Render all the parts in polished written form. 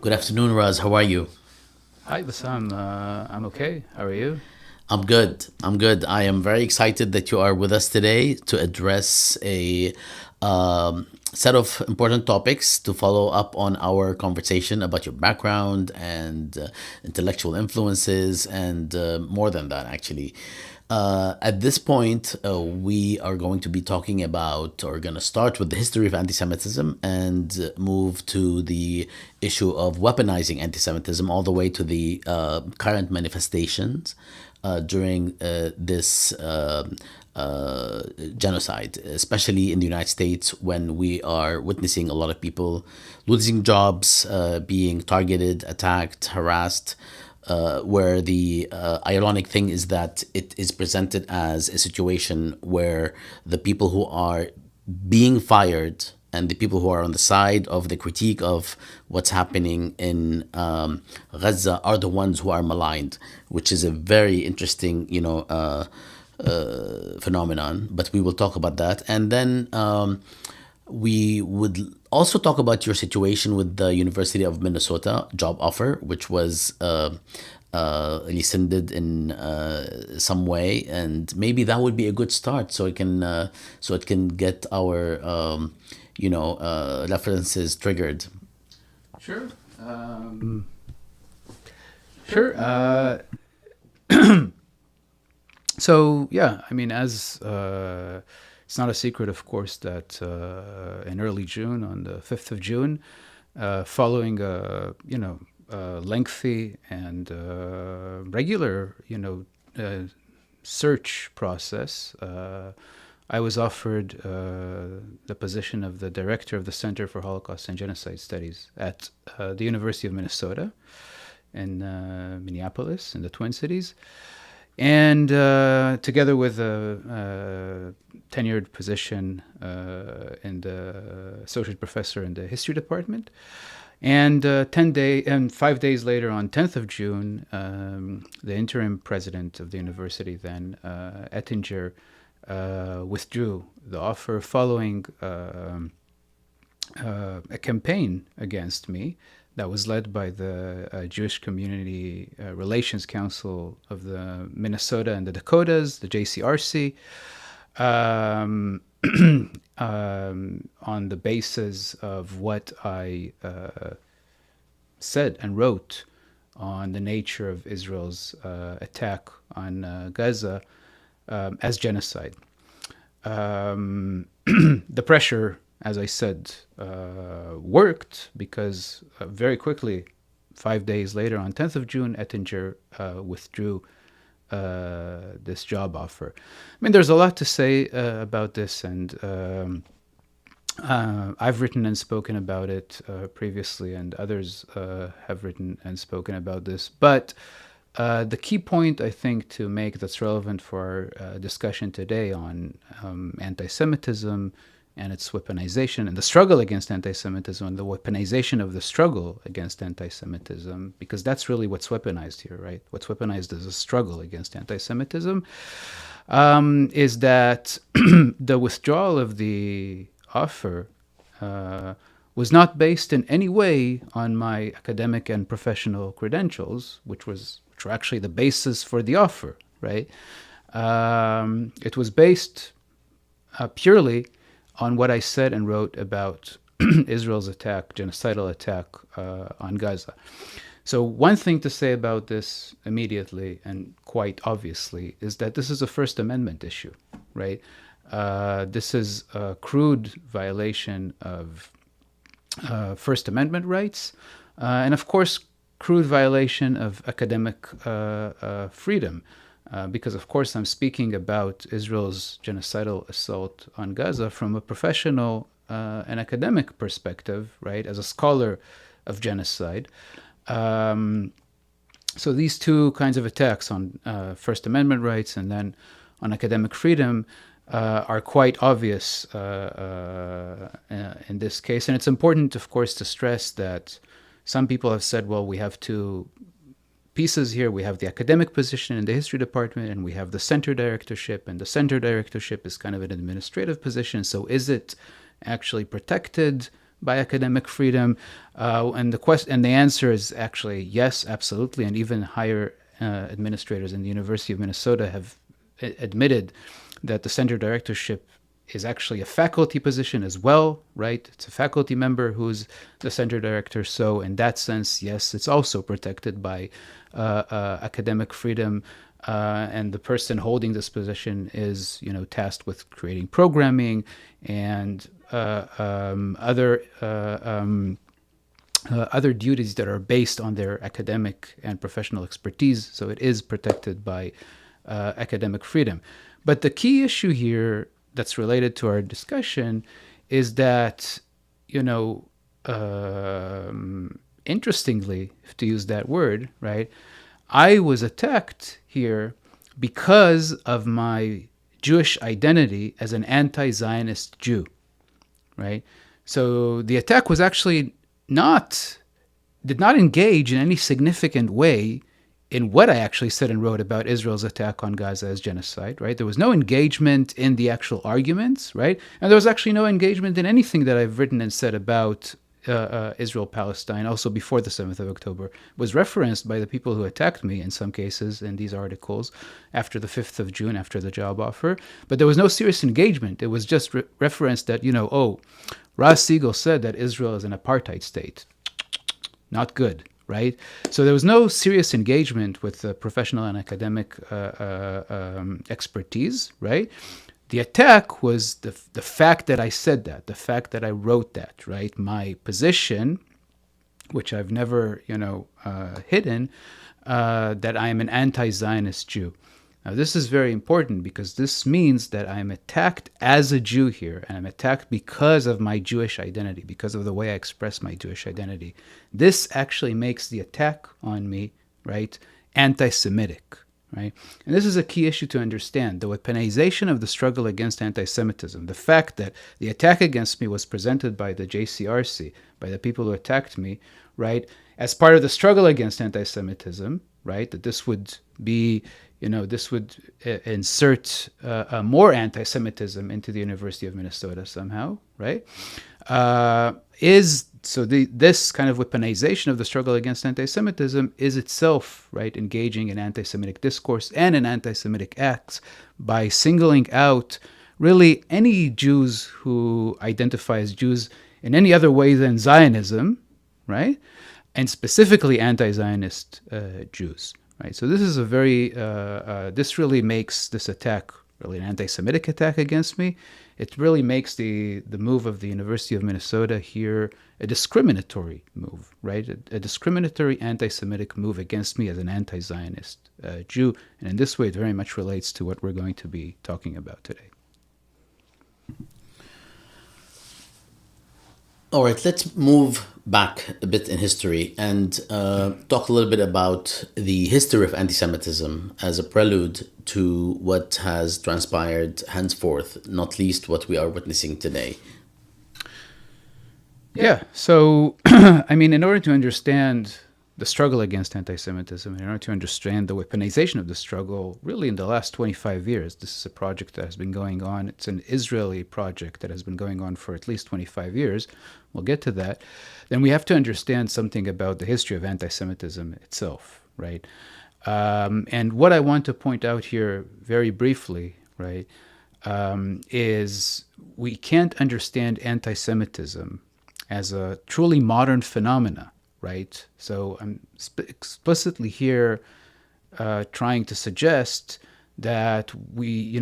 Good afternoon, Raz. How are you? Hi, Bassam. I'm okay. How are you? I'm good. I'm good. I am very excited that you are with us today to address a set of important topics to follow up on our conversation about your background and intellectual influences, and more than that, actually. At this point, we are going to be talking about, or going to start with the history of anti Semitism and move to the issue of weaponizing anti Semitism all the way to the current manifestations during this genocide, especially in the United States, when we are witnessing a lot of people losing jobs, being targeted, attacked, harassed. Where the ironic thing is that it is presented as a situation where the people who are being fired and the people who are on the side of the critique of what's happening in Gaza are the ones who are maligned, which is a very interesting, phenomenon. But we will talk about that, and then we would also talk about your situation with the University of Minnesota job offer, which was rescinded in some way, and maybe that would be a good start, so it can get our references triggered. Sure. Sure. So yeah, I mean, as it's not a secret, of course, that in early June, on the 5th of June, following lengthy and regular, search process, I was offered the position of the director of the Center for Holocaust and Genocide Studies at the University of Minnesota in Minneapolis, in the Twin Cities. And together with a tenured position in the associate professor in the history department. And 5 days later, on 10th of June, the interim president of the university then, Ettinger, withdrew the offer following a campaign against me that was led by the Jewish Community Relations Council of the Minnesota and the Dakotas, the JCRC, on the basis of what I said and wrote on the nature of Israel's attack on Gaza as genocide. The pressure, as I said, worked, because very quickly, 5 days later, on 10th of June, Ettinger withdrew this job offer. I mean, there's a lot to say about this, and I've written and spoken about it previously, and others have written and spoken about this. But the key point, I think, to make that's relevant for our discussion today on anti-Semitism and its weaponization and the struggle against anti-Semitism and the weaponization of the struggle against anti-Semitism, because that's really what's weaponized here, right? What's weaponized is a struggle against anti-Semitism, is that the withdrawal of the offer was not based in any way on my academic and professional credentials, which were actually the basis for the offer, right? It was based purely on what I said and wrote about Israel's attack, genocidal attack on Gaza. So one thing to say about this immediately and quite obviously is that this is a First Amendment issue, right? This is a crude violation of First Amendment rights, and of course, crude violation of academic freedom. Because, of course, I'm speaking about Israel's genocidal assault on Gaza from a professional and academic perspective, right, as a scholar of genocide. So these two kinds of attacks on First Amendment rights and then on academic freedom are quite obvious in this case. And it's important, of course, to stress that some people have said, well, we have two pieces here. We have the academic position in the history department, and we have the center directorship, and the center directorship is kind of an administrative position. So is it actually protected by academic freedom? And the answer is actually yes, absolutely. And even higher administrators in the University of Minnesota have admitted that the center directorship is actually a faculty position as well, right? It's a faculty member who's the center director. So in that sense, yes, it's also protected by academic freedom. And the person holding this position is, tasked with creating programming and other duties that are based on their academic and professional expertise. So it is protected by academic freedom. But the key issue here that's related to our discussion is that, interestingly, to use that word, right, I was attacked here because of my Jewish identity as an anti-Zionist Jew, right? So the attack was actually did not engage in any significant way in what I actually said and wrote about Israel's attack on Gaza as genocide, right? There was no engagement in the actual arguments, right? And there was actually no engagement in anything that I've written and said about Israel-Palestine, also before the 7th of October, was referenced by the people who attacked me in some cases in these articles after the 5th of June, after the job offer. But there was no serious engagement. It was just referenced that, Raz Segal said that Israel is an apartheid state. Not good, right? So there was no serious engagement with professional and academic expertise, right? The attack was the fact that I said that, the fact that I wrote that, right? My position, which I've never, hidden, that I am an anti-Zionist Jew. Now, this is very important because this means that I am attacked as a Jew here, and I'm attacked because of my Jewish identity, because of the way I express my Jewish identity. This actually makes the attack on me, right, anti-Semitic, right? And this is a key issue to understand, the weaponization of the struggle against anti-Semitism, the fact that the attack against me was presented by the JCRC, by the people who attacked me, right, as part of the struggle against anti-Semitism, right, that this would be, this would insert more anti-Semitism into the University of Minnesota somehow, right? This kind of weaponization of the struggle against anti-Semitism is itself, right, engaging in anti-Semitic discourse and in anti-Semitic acts by singling out really any Jews who identify as Jews in any other way than Zionism, right? And specifically anti-Zionist Jews. Right, so this is a very, this really makes this attack really an anti-Semitic attack against me. It really makes the move of the University of Minnesota here a discriminatory move, right? A discriminatory anti-Semitic move against me as an anti-Zionist Jew. And in this way, it very much relates to what we're going to be talking about today. All right, let's move back a bit in history and talk a little bit about the history of anti-Semitism as a prelude to what has transpired henceforth, not least what we are witnessing today. Yeah, so, in order to understand the struggle against anti-Semitism, in order to understand the weaponization of the struggle, really in the last 25 years, this is a project that has been going on. It's an Israeli project that has been going on for at least 25 years. We'll get to that. Then we have to understand something about the history of anti-Semitism itself, right? And what I want to point out here very briefly, right, is we can't understand anti-Semitism as a truly modern phenomena, right? So I'm explicitly here trying to suggest that we,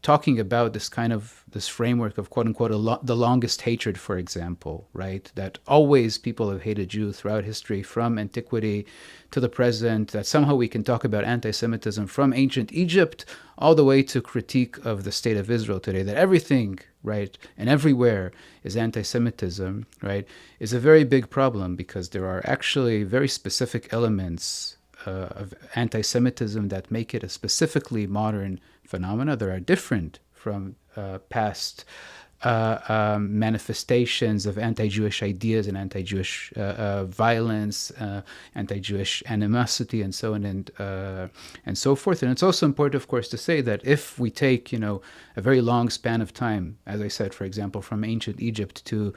talking about this framework of quote unquote the longest hatred, for example, right? That always people have hated Jews throughout history, from antiquity to the present, that somehow we can talk about anti-Semitism from ancient Egypt all the way to critique of the state of Israel today, that everything, right, and everywhere is anti-Semitism, right, is a very big problem because there are actually very specific elements of anti-Semitism that make it a specifically modern phenomena that are different from past manifestations of anti-Jewish ideas and anti-Jewish violence, anti-Jewish animosity, and so on and so forth. And it's also important, of course, to say that if we take, a very long span of time, as I said, for example, from ancient Egypt to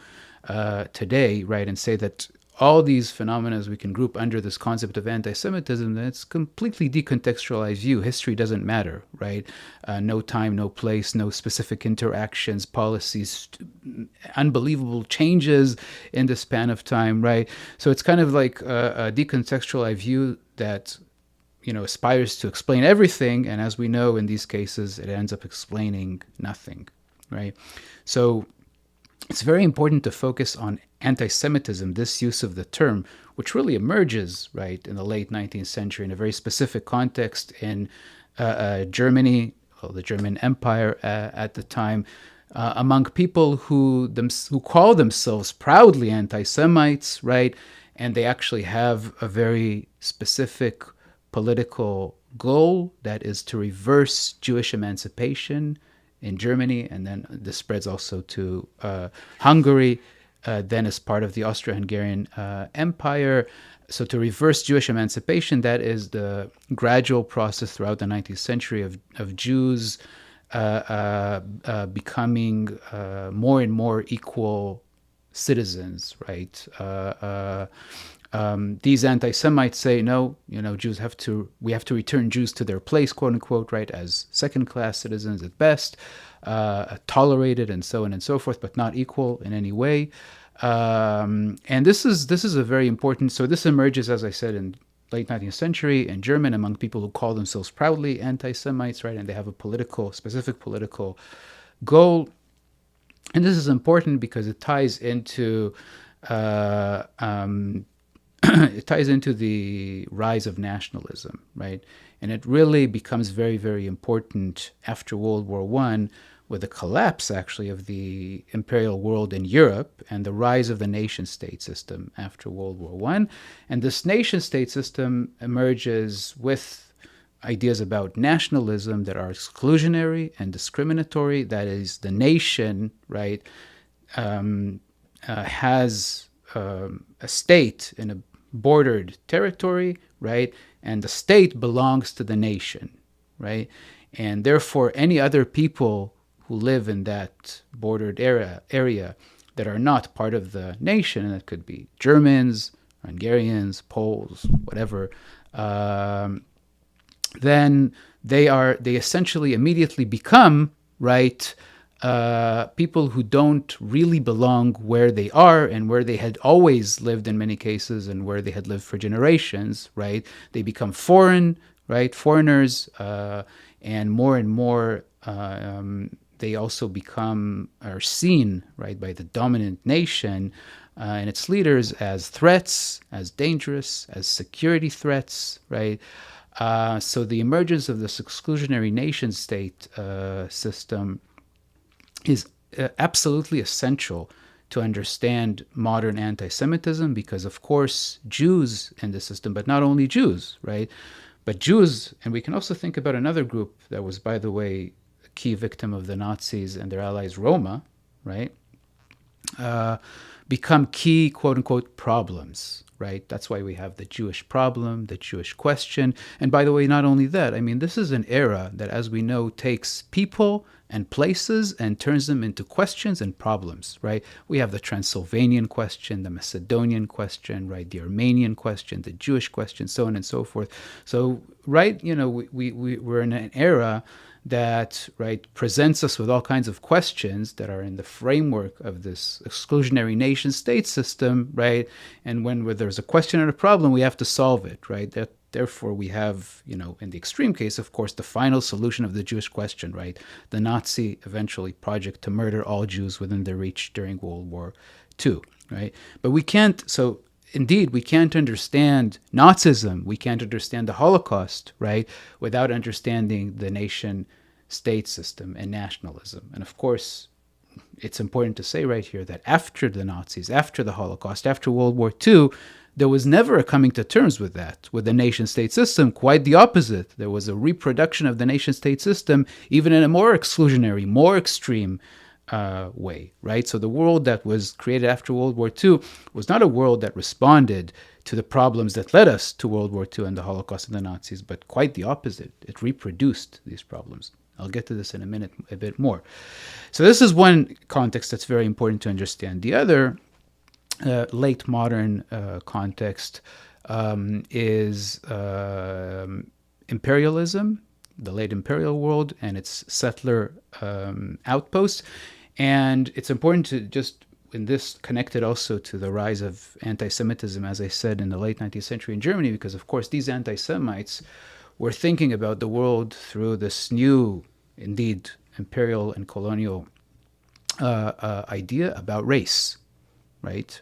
today, right, and say that all these phenomena we can group under this concept of anti-Semitism, then it's completely decontextualized view. History doesn't matter, right? No time, no place, no specific interactions, policies, unbelievable changes in the span of time, right? So it's kind of like a decontextualized view that aspires to explain everything, and as we know in these cases, it ends up explaining nothing, right? So it's very important to focus on anti-Semitism, this use of the term, which really emerges, right, in the late 19th century in a very specific context in Germany, the German Empire at the time, among people who call themselves proudly anti-Semites, right, and they actually have a very specific political goal that is to reverse Jewish emancipation in Germany, and then this spreads also to Hungary, then as part of the Austro-Hungarian Empire. So to reverse Jewish emancipation, that is the gradual process throughout the 19th century of Jews becoming more and more equal citizens, right? These anti-Semites say, no, we have to return Jews to their place, quote unquote, right, as second-class citizens at best, tolerated and so on and so forth, but not equal in any way. And this is a very important. So this emerges, as I said, in late 19th century in German among people who call themselves proudly anti-Semites, right, and they have a specific political goal. And this is important because it ties into the rise of nationalism, right? And it really becomes very, very important after World War I, with the collapse, actually, of the imperial world in Europe and the rise of the nation-state system after World War I. And this nation-state system emerges with ideas about nationalism that are exclusionary and discriminatory. That is, the nation, right, has a state in a bordered territory, right? And the state belongs to the nation, right? And therefore, any other people who live in that bordered area that are not part of the nation, and that could be Germans, Hungarians, Poles, whatever, then they essentially immediately become, right, people who don't really belong where they are and where they had always lived in many cases and where they had lived for generations, right? They become foreign, right? Foreigners, and more they also are seen, right, by the dominant nation and its leaders as threats, as dangerous, as security threats, right? So the emergence of this exclusionary nation-state system is absolutely essential to understand modern anti-Semitism, because, of course, Jews in the system, but not only Jews, right? But Jews, and we can also think about another group that was, by the way, a key victim of the Nazis and their allies, Roma, right? Become key, quote-unquote, problems, right? That's why we have the Jewish problem, the Jewish question. And by the way, not only that, I mean, this is an era that, as we know, takes people and places and turns them into questions and problems, right? We have the Transylvanian question, the Macedonian question, right? The Armenian question, the Jewish question, so on and so forth. So, right, we're in an era that, right, presents us with all kinds of questions that are in the framework of this exclusionary nation-state system, right? And when there's a question or a problem, we have to solve it, right? Therefore, we have, in the extreme case, of course, the final solution of the Jewish question, right? The Nazi, eventually, project to murder all Jews within their reach during World War II, right? But we can't understand Nazism, we can't understand the Holocaust, right, without understanding the nation-state system and nationalism. And of course, it's important to say right here that after the Nazis, after the Holocaust, after World War II, there was never a coming to terms with the nation-state system. Quite the opposite. There was a reproduction of the nation-state system, even in a more exclusionary, more extreme way, right? So the world that was created after World War II was not a world that responded to the problems that led us to World War II and the Holocaust and the Nazis, but quite the opposite. It reproduced these problems. I'll get to this in a minute a bit more. So this is one context that's very important to understand. The other late modern context is imperialism, the late imperial world and its settler outposts. And it's important to just, in this, connect it also to the rise of anti-Semitism, as I said, in the late 19th century in Germany, because, of course, these anti-Semites were thinking about the world through this new, indeed, imperial and colonial idea about race, right?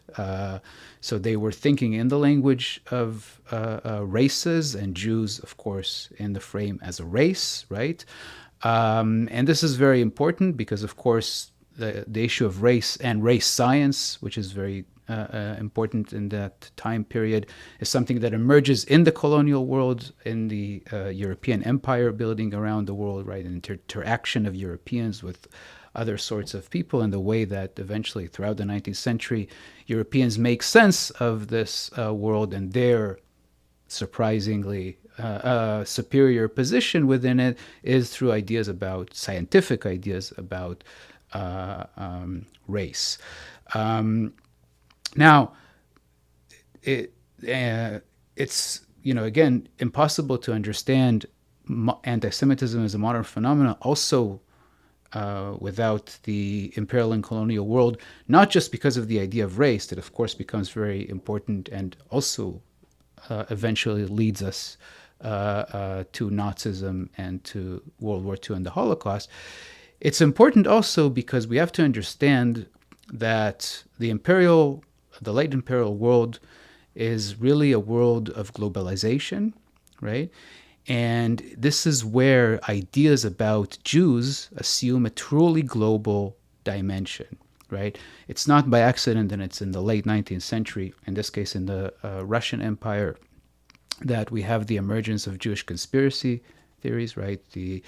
So they were thinking in the language of races, and Jews, of course, in the frame as a race, right? And this is very important because, of course, the issue of race and race science, which is very important in that time period, is something that emerges in the colonial world, in the European empire building around the world, right? An interaction of Europeans with other sorts of people, and the way that eventually throughout the 19th century Europeans make sense of this world and their surprisingly superior position within it is through ideas about scientific ideas about race. Now, it's, again, impossible to understand anti-Semitism as a modern phenomenon also without the imperial and colonial world, not just because of the idea of race that, of course, becomes very important and also eventually leads us to Nazism and to World War II and the Holocaust. It's important also because we have to understand that the late imperial world is really a world of globalization, right? And this is where ideas about Jews assume a truly global dimension, right? It's not by accident that it's in the late 19th century, in this case in the Russian Empire, that we have the emergence of Jewish conspiracy theories, right? The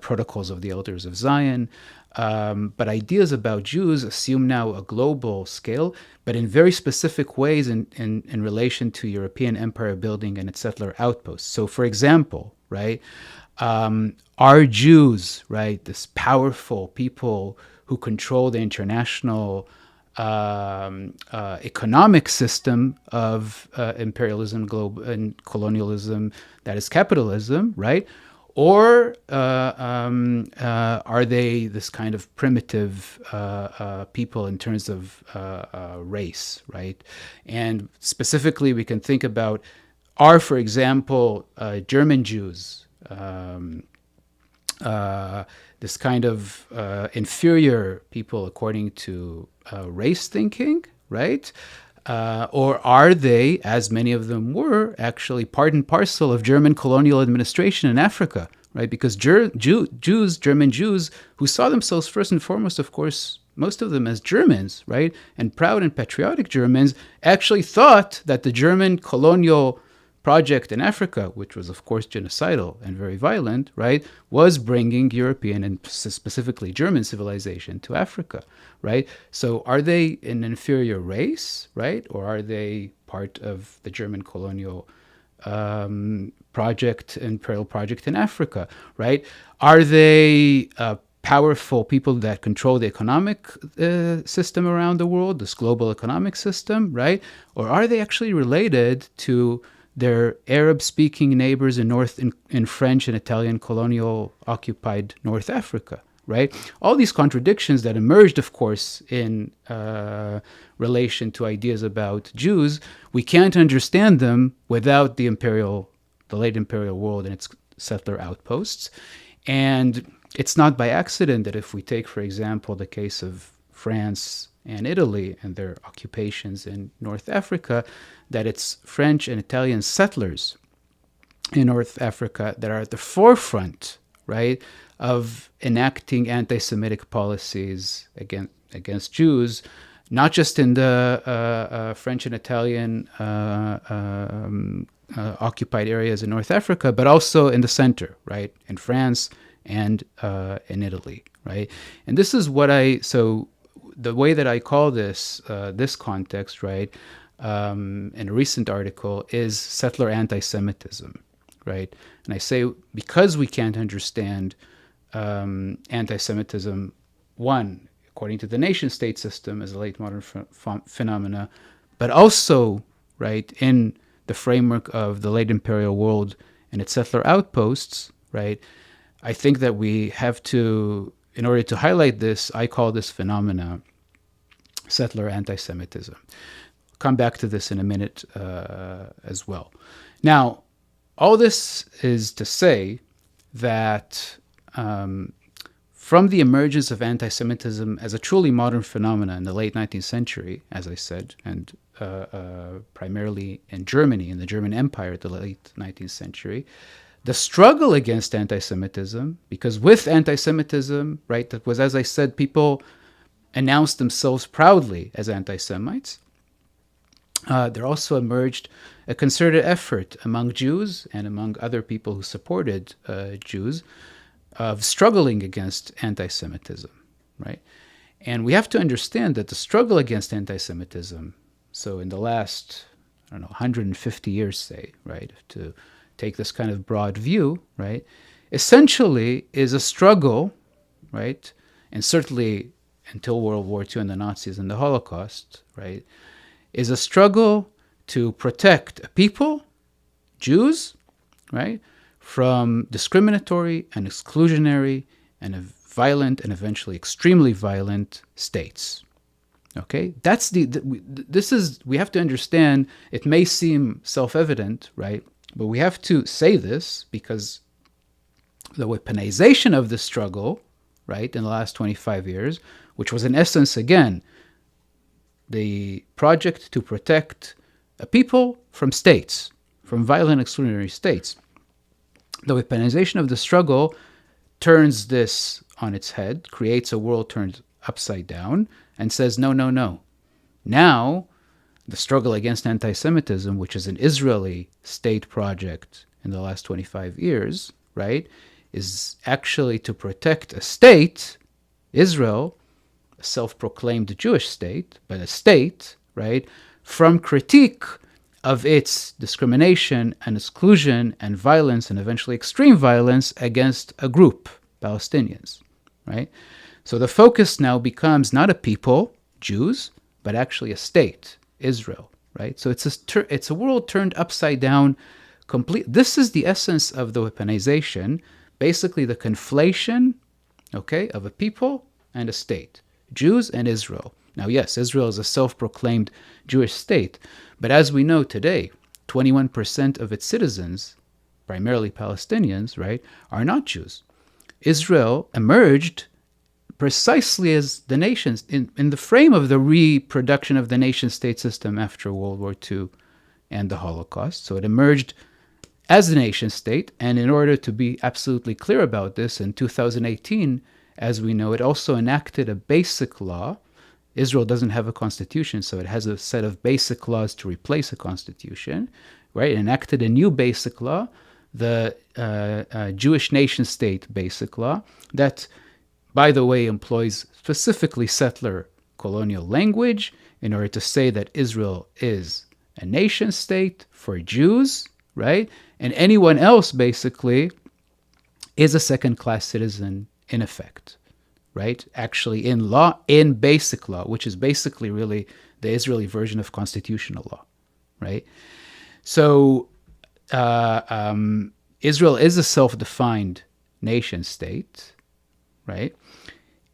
protocols of the elders of Zion. But ideas about Jews assume now a global scale, but in very specific ways in relation to European empire building and its settler outposts. So, for example, right, are Jews, right, this powerful people who control the international economic system of imperialism, and colonialism, that is capitalism, right? Or are they this kind of primitive people in terms of race, right? And specifically, we can think about, for example, German Jews, this kind of inferior people according to race thinking, right? Or are they, as many of them were, actually part and parcel of German colonial administration in Africa, right? Because German Jews, who saw themselves first and foremost, of course, most of them as Germans, right? And proud and patriotic Germans, actually thought that the German colonial project in Africa, which was, of course, genocidal and very violent, right, was bringing European and specifically German civilization to Africa, right? So are they an inferior race, right? Or are they part of the German colonial imperial project in Africa, right? Are they powerful people that control the economic system around the world, this global economic system, right? Or are they actually related to their Arab-speaking neighbors in French and Italian colonial occupied North Africa, right? All these contradictions that emerged, of course, in relation to ideas about Jews, we can't understand them without the late imperial world and its settler outposts. And it's not by accident that if we take, for example, the case of France and Italy and their occupations in North Africa, that it's French and Italian settlers in North Africa that are at the forefront, right, of enacting anti-Semitic policies against Jews, not just in the French and Italian occupied areas in North Africa, but also in the center, right, in France, and in Italy, right? And this is what so the way that I call this context, right, in a recent article, is settler anti-Semitism, right? And I say, because we can't understand anti-Semitism, one, according to the nation-state system as a late modern phenomena, but also, right, in the framework of the late imperial world and its settler outposts, right, I think that we have to, in order to highlight this, I call this phenomena settler anti-Semitism. Come back to this in a minute as well. Now, all this is to say that from the emergence of anti-Semitism as a truly modern phenomenon in the late 19th century, as I said, and primarily in Germany, in the German Empire at the late 19th century, the struggle against anti-Semitism, because with anti-Semitism, right, that was, as I said, people announced themselves proudly as anti-Semites. There also emerged a concerted effort among Jews and among other people who supported Jews of struggling against anti-Semitism, right? And we have to understand that the struggle against anti-Semitism, so in the last, 150 years, say, right, to take this kind of broad view, right, essentially is a struggle, right, and certainly until World War II and the Nazis and the Holocaust, right, is a struggle to protect a people, Jews, right, from discriminatory and exclusionary and violent and eventually extremely violent states. Okay, that's we have to understand, it may seem self-evident, right, but we have to say this because the weaponization of the struggle, right, in the last 25 years, which was in essence, again, the project to protect a people from states, from violent exclusionary states. The weaponization of the struggle turns this on its head, creates a world turned upside down, and says, no, no, no. Now, the struggle against anti-Semitism, which is an Israeli state project in the last 25 years, right, is actually to protect a state, Israel, a self-proclaimed Jewish state, but a state, right, from critique of its discrimination and exclusion and violence and eventually extreme violence against a group, Palestinians, right? So the focus now becomes not a people, Jews, but actually a state, Israel, right? So it's a world turned upside down. This is the essence of the weaponization, basically the conflation, okay, of a people and a state, Jews and Israel. Now, yes, Israel is a self-proclaimed Jewish state, but as we know today, 21% of its citizens, primarily Palestinians, right, are not Jews. Israel emerged precisely as the nations, in the frame of the reproduction of the nation-state system after World War II and the Holocaust. So it emerged as a nation-state, and in order to be absolutely clear about this, in 2018, as we know, it also enacted a basic law. Israel doesn't have a constitution, so it has a set of basic laws to replace a constitution, right? It enacted a new basic law, the Jewish nation-state basic law, that, by the way, employs specifically settler colonial language in order to say that Israel is a nation-state for Jews, right? And anyone else, basically, is a second-class citizen in effect, right? Actually, in law, in basic law, which is basically really the Israeli version of constitutional law, right? So Israel is a self-defined nation-state, right?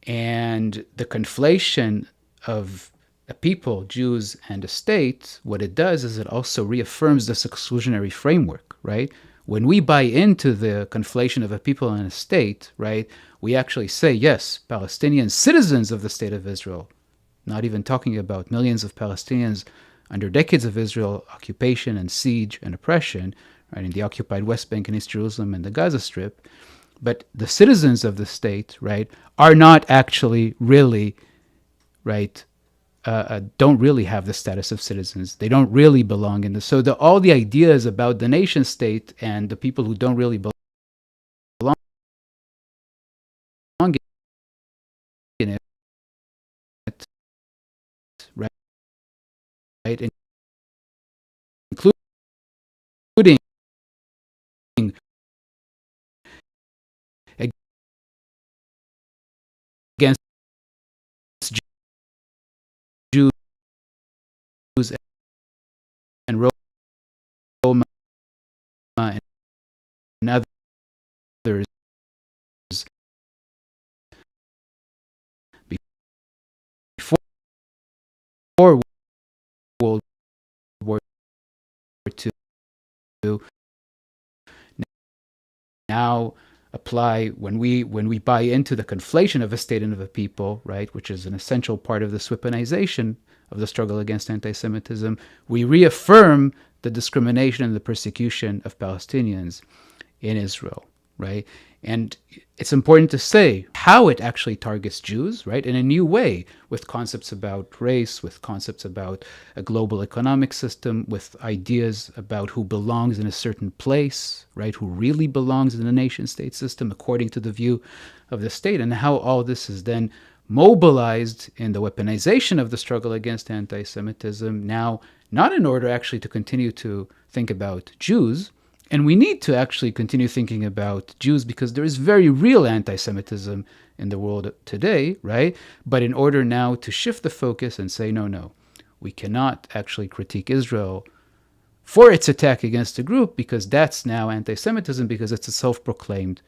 And the conflation of a people, Jews, and a state, what it does is it also reaffirms this exclusionary framework, right? When we buy into the conflation of a people and a state, right, we actually say, yes, Palestinian citizens of the state of Israel, not even talking about millions of Palestinians under decades of Israel occupation and siege and oppression, right, in the occupied West Bank and East Jerusalem and the Gaza Strip, but the citizens of the state, right, are not actually really, right, don't really have the status of citizens. They don't really belong in the. So all the ideas about the nation state and the people who don't really belong right? Including against Jews and Roma and others before World War II now apply when we buy into the conflation of a state and of a people, right, which is an essential part of this weaponization of the struggle against anti-Semitism. We reaffirm the discrimination and the persecution of Palestinians in Israel, right? And it's important to say how it actually targets Jews, right, in a new way, with concepts about race, with concepts about a global economic system, with ideas about who belongs in a certain place, right, who really belongs in the nation-state system according to the view of the state, and how all this is then mobilized in the weaponization of the struggle against anti-Semitism, now not in order actually to continue to think about Jews. And we need to actually continue thinking about Jews because there is very real anti-Semitism in the world today, right? But in order now to shift the focus and say, no, we cannot actually critique Israel for its attack against a group because that's now anti-Semitism because it's a self-proclaimed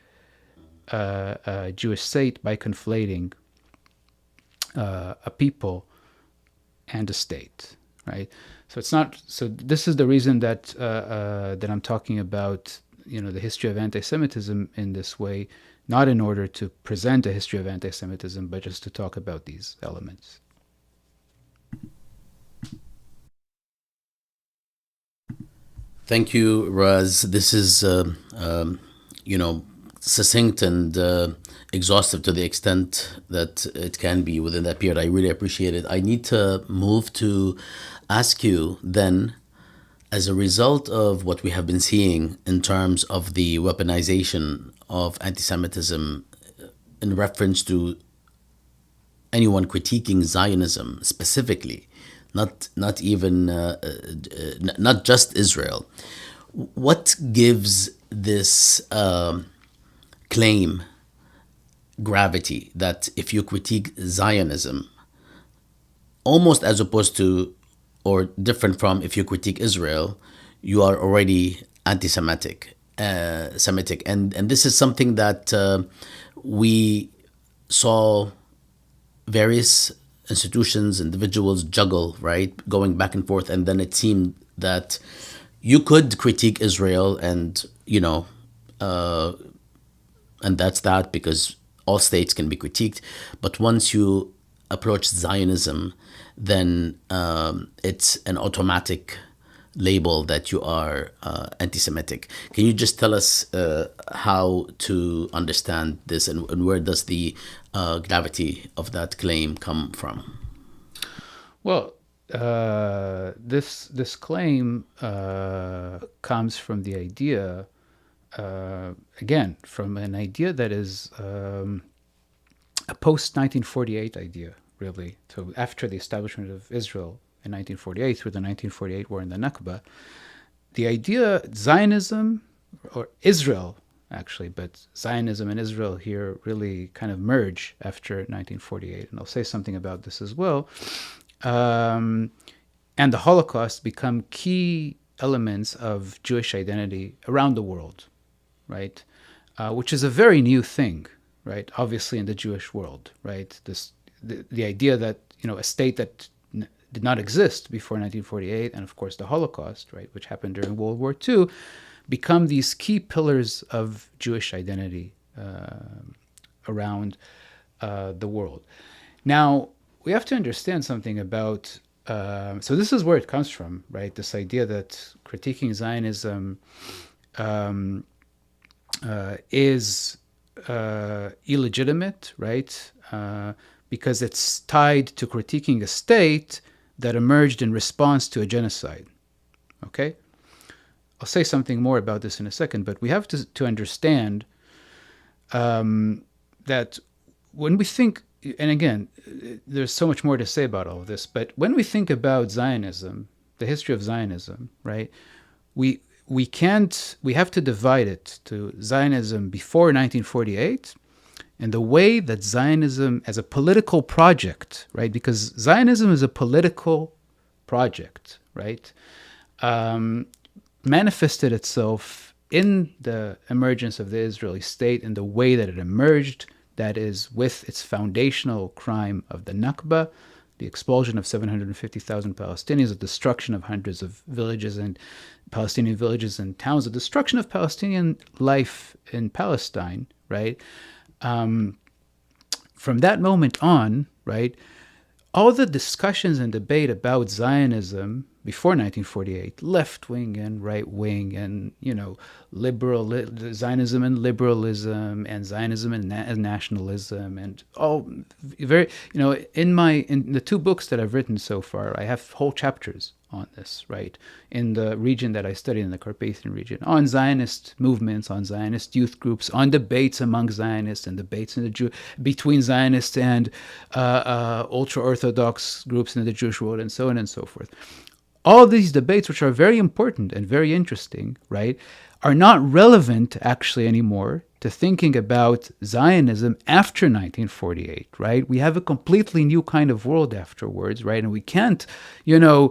Jewish state by conflating a people and a state, right? So it's not. So this is the reason that that I'm talking about, the history of anti-Semitism in this way, not in order to present a history of anti-Semitism, but just to talk about these elements. Thank you, Raz. This is, succinct and exhaustive to the extent that it can be within that period. I really appreciate it. I need to move to ask you then, as a result of what we have been seeing in terms of the weaponization of anti-Semitism in reference to anyone critiquing Zionism specifically, not even not just Israel. What gives this claim gravity that if you critique Zionism, almost as opposed to or different from if you critique Israel, you are already anti-Semitic, Semitic, and this is something that we saw various institutions, individuals juggle, right, going back and forth, and then it seemed that you could critique Israel, and and that's that because all states can be critiqued, but once you approach Zionism, then it's an automatic label that you are anti-Semitic. Can you just tell us how to understand this and where does the gravity of that claim come from? Well, this claim comes from the idea, again, from an idea that is a post-1948 idea, really. So after the establishment of Israel in 1948, through the 1948 war and the Nakba, the idea Zionism, or Israel actually, but Zionism and Israel here really kind of merge after 1948, and I'll say something about this as well. And the Holocaust become key elements of Jewish identity around the world, right? Which is a very new thing, right? Obviously in the Jewish world, right? The idea that, a state that did not exist before 1948, and of course the Holocaust, right, which happened during World War II, become these key pillars of Jewish identity around the world. Now, we have to understand something about, so this is where it comes from, right? This idea that critiquing Zionism is illegitimate, right? Because it's tied to critiquing a state that emerged in response to a genocide, okay? I'll say something more about this in a second, but we have to understand that when we think and again, there's so much more to say about all of this, but when we think about Zionism, the history of Zionism, right, we we have to divide it to Zionism before 1948 and the way that Zionism as a political project, right, because Zionism is a political project, right, manifested itself in the emergence of the Israeli state and the way that it emerged, that is, with its foundational crime of the Nakba, the expulsion of 750,000 Palestinians, the destruction of hundreds of villages and Palestinian villages and towns, the destruction of Palestinian life in Palestine, right? From that moment on, right, all the discussions and debate about Zionism before 1948, left wing and right wing, and Zionism and liberalism, and Zionism and nationalism, and all very in the two books that I've written so far, I have whole chapters on this, right, in the region that I studied, in the Carpathian region, on Zionist movements, on Zionist youth groups, on debates among Zionists and debates in between Zionists and ultra-Orthodox groups in the Jewish world, and so on and so forth. All these debates, which are very important and very interesting, right, are not relevant actually anymore to thinking about Zionism after 1948, right? We have a completely new kind of world afterwards, right? And we can't, say,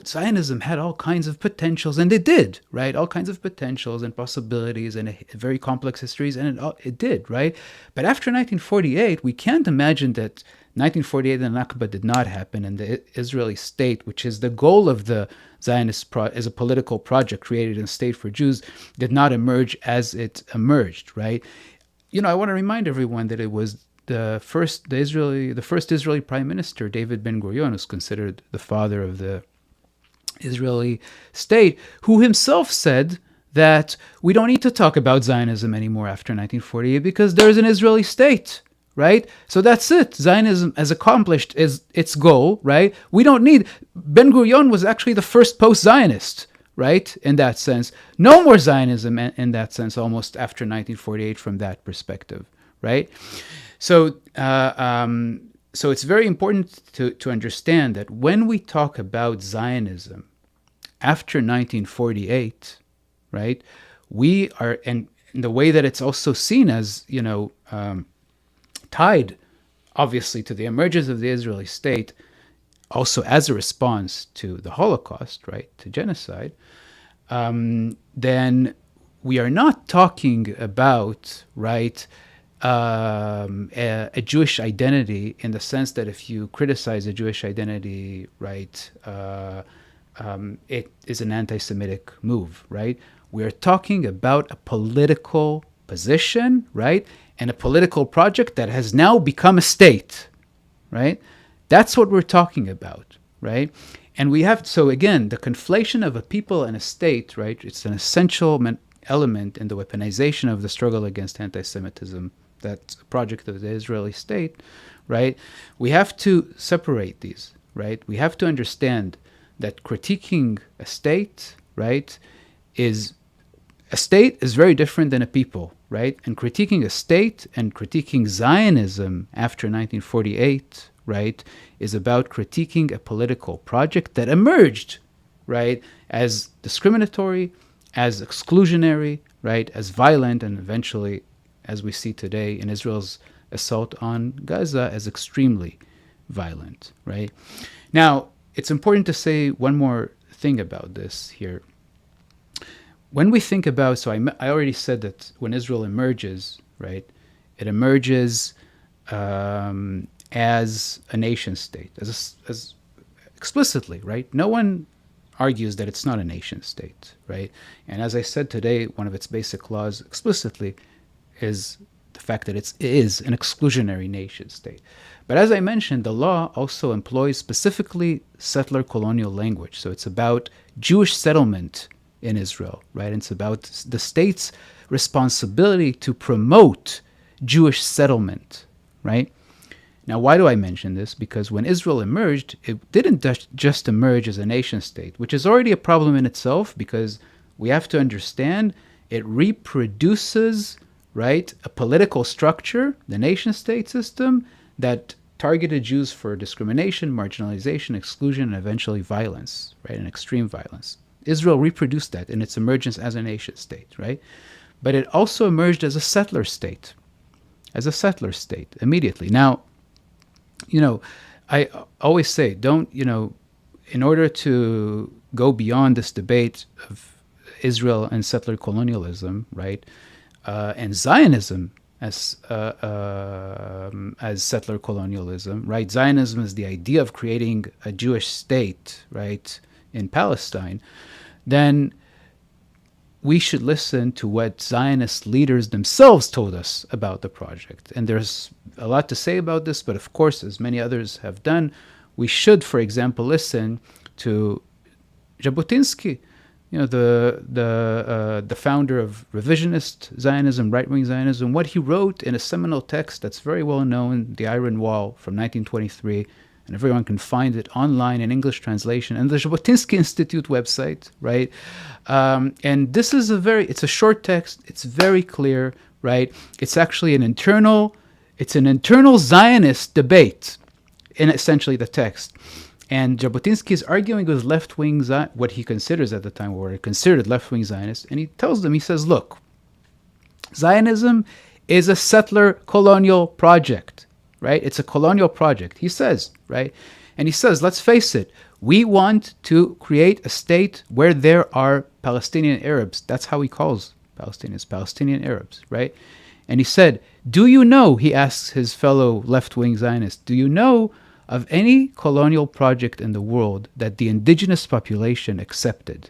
Zionism had all kinds of potentials, and it did, right? All kinds of potentials and possibilities and very complex histories, and it did, right? But after 1948, we can't imagine that 1948 and Nakba did not happen, and the Israeli state, which is the goal of the Zionist as a political project created in state for Jews, did not emerge as it emerged, right? I want to remind everyone that it was the first Israeli prime minister, David Ben-Gurion, who's considered the father of the Israeli state, who himself said that we don't need to talk about Zionism anymore after 1948 because there's an Israeli state. Right? So that's it. Zionism has accomplished its goal, right? We don't need... Ben-Gurion was actually the first post-Zionist, right? In that sense. No more Zionism in that sense, almost after 1948 from that perspective, right? So so it's very important to understand that when we talk about Zionism after 1948, right, we are... And the way that it's also seen as, tied, obviously, to the emergence of the Israeli state, also as a response to the Holocaust, right, to genocide, then we are not talking about, right, a Jewish identity in the sense that if you criticize a Jewish identity, right, it is an anti-Semitic move, right? We are talking about a political position, right, and a political project that has now become a state, right? That's what we're talking about, right? And we have, so again, the conflation of a people and a state, right? It's an essential element in the weaponization of the struggle against anti-Semitism, that project of the Israeli state, right? We have to separate these, right? We have to understand that critiquing a state, right, a state is very different than a people, right? And critiquing a state and critiquing Zionism after 1948, right, is about critiquing a political project that emerged, right, as discriminatory, as exclusionary, right, as violent, and eventually, as we see today in Israel's assault on Gaza, as extremely violent, right? Now, it's important to say one more thing about this here. When we think about, so I already said that when Israel emerges, right, it emerges as a nation state, as explicitly, right? No one argues that it's not a nation state, right? And as I said today, one of its basic laws explicitly is the fact that it is an exclusionary nation state. But as I mentioned, the law also employs specifically settler colonial language. So it's about Jewish settlement in Israel, right? And it's about the state's responsibility to promote Jewish settlement, right? Now, why do I mention this? Because when Israel emerged, it didn't just emerge as a nation state, which is already a problem in itself, because we have to understand it reproduces, right, a political structure, the nation-state system, that targeted Jews for discrimination, marginalization, exclusion, and eventually violence, right, and extreme violence. Israel reproduced that in its emergence as a nation-state, right? But it also emerged as a settler state, immediately. Now, I always say, don't, in order to go beyond this debate of Israel and settler colonialism, right, and Zionism as settler colonialism, right? Zionism is the idea of creating a Jewish state, right, in Palestine. Then we should listen to what Zionist leaders themselves told us about the project. And there's a lot to say about this, but of course, as many others have done, we should, for example, listen to Jabotinsky, the founder of revisionist Zionism, right-wing Zionism, what he wrote in a seminal text that's very well known, The Iron Wall from 1923, and everyone can find it online in English translation and the Jabotinsky Institute website, right? And this is it's a short text. It's very clear, right? It's actually an internal Zionist debate in essentially the text. And Jabotinsky is arguing with left-wing, what he considers at the time were considered left-wing Zionists, and he tells them, he says, look, Zionism is a settler colonial project, right? It's a colonial project, he says, right? And he says, let's face it, we want to create a state where there are Palestinian Arabs. That's how he calls Palestinians, Palestinian Arabs, right? And he said, do you know, he asks his fellow left-wing Zionists, do you know of any colonial project in the world that the indigenous population accepted?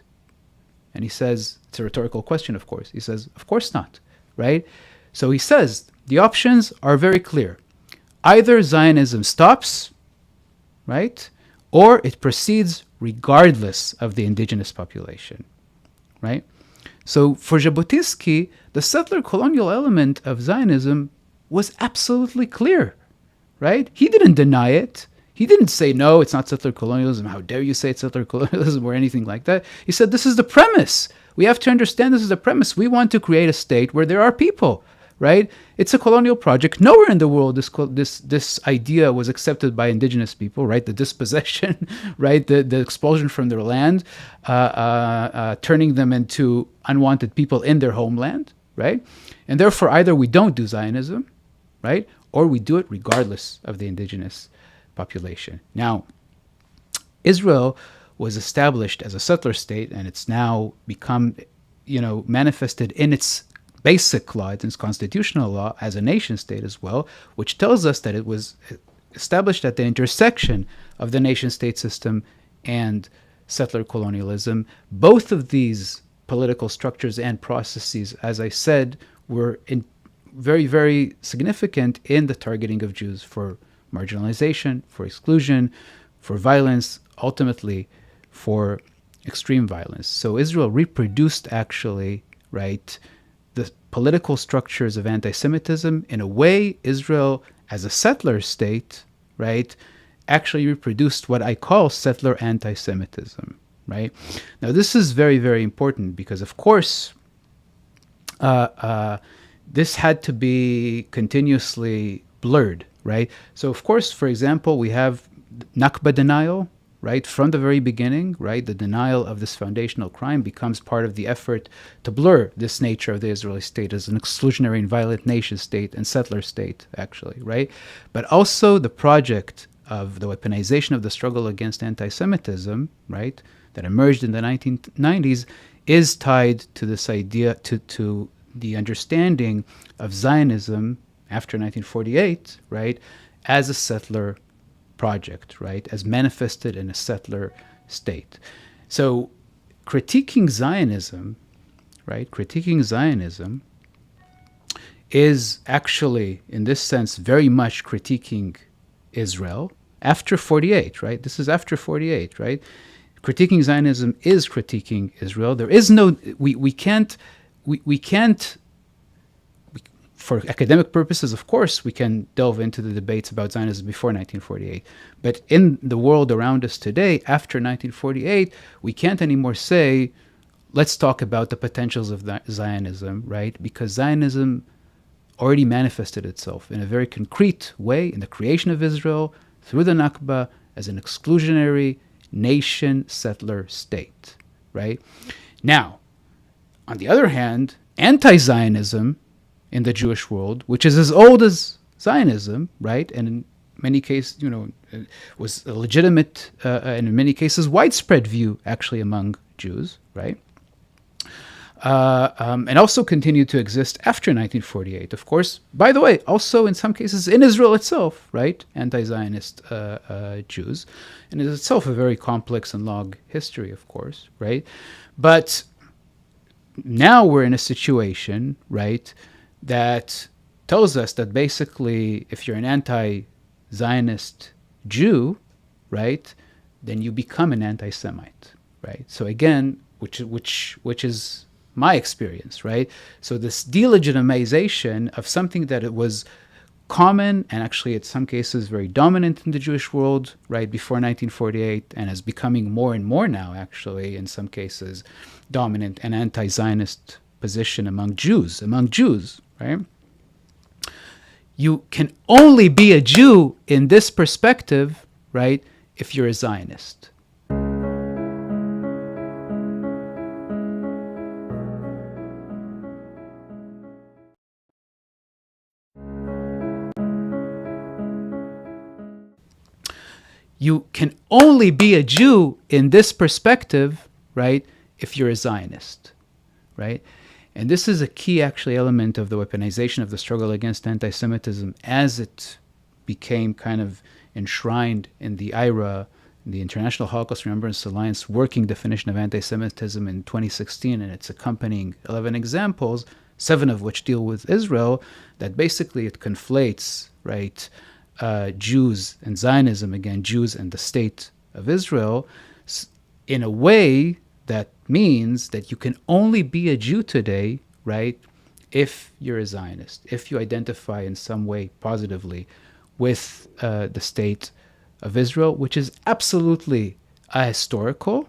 And he says, it's a rhetorical question, of course. He says, of course not, right? So he says, the options are very clear. Either Zionism stops, right, or it proceeds regardless of the indigenous population, right? So for Jabotinsky, the settler colonial element of Zionism was absolutely clear, right? He didn't deny it. He didn't say, no, it's not settler colonialism. How dare you say it's settler colonialism or anything like that? He said, this is the premise. We have to understand this is the premise. We want to create a state where there are people, right? It's a colonial project. Nowhere in the world this idea was accepted by indigenous people, right? The dispossession, right? The expulsion from their land, turning them into unwanted people in their homeland, right? And therefore, either we don't do Zionism, right? Or we do it regardless of the indigenous population. Now, Israel was established as a settler state, and it's now become, manifested in its basic law, its constitutional law, as a nation state as well, which tells us that it was established at the intersection of the nation state system and settler colonialism. Both of these political structures and processes, as I said, were very, very significant in the targeting of Jews for marginalization, for exclusion, for violence, ultimately for extreme violence. So Israel reproduced, actually, right, the political structures of anti-Semitism. In a way, Israel, as a settler state, right, actually reproduced what I call settler anti-Semitism, right? Now, this is very, very important because, of course, this had to be continuously blurred, right? So, of course, for example, we have Nakba denial, right? From the very beginning, right? The denial of this foundational crime becomes part of the effort to blur this nature of the Israeli state as an exclusionary and violent nation state and settler state, actually, right? But also the project of the weaponization of the struggle against anti-Semitism, right, that emerged in the 1990s is tied to this idea, to the understanding of Zionism after 1948, right, as a settler project, right, as manifested in a settler state. So critiquing Zionism, right, critiquing Zionism is actually, in this sense, very much critiquing Israel after 48, right? This is after 48, right? Critiquing Zionism is critiquing Israel. There is no, we can't, for academic purposes, of course, we can delve into the debates about Zionism before 1948. But in the world around us today, after 1948, we can't anymore say, let's talk about the potentials of Zionism, right? Because Zionism already manifested itself in a very concrete way in the creation of Israel through the Nakba as an exclusionary nation settler state, right? Now, on the other hand, anti-Zionism in the Jewish world, which is as old as Zionism, right, and in many cases, was a legitimate and in many cases widespread view actually among Jews, right? And also continued to exist after 1948, of course. By the way, also in some cases in Israel itself, right? Anti-Zionist Jews. And it is itself a very complex and long history, of course, right? But now we're in a situation, right, that tells us that basically if you're an anti-Zionist Jew, right, then you become an anti-Semite, right? So again, which is my experience, right? So this delegitimization of something that it was common and actually in some cases very dominant in the Jewish world, right, before 1948, and is becoming more and more now actually in some cases dominant and anti-Zionist position among Jews, right? You can only be a Jew in this perspective, right, if you're a Zionist. You can only be a Jew in this perspective, right, if you're a Zionist, right? And this is a key, actually, element of the weaponization of the struggle against anti-Semitism as it became kind of enshrined in the IHRA, the International Holocaust Remembrance Alliance working definition of anti-Semitism in 2016, and its accompanying 11 examples, 7 of which deal with Israel, that basically it conflates, right, Jews and Zionism, again, Jews and the state of Israel, in a way that means that you can only be a Jew today, right, if you're a Zionist, if you identify in some way positively with the state of Israel, which is absolutely ahistorical,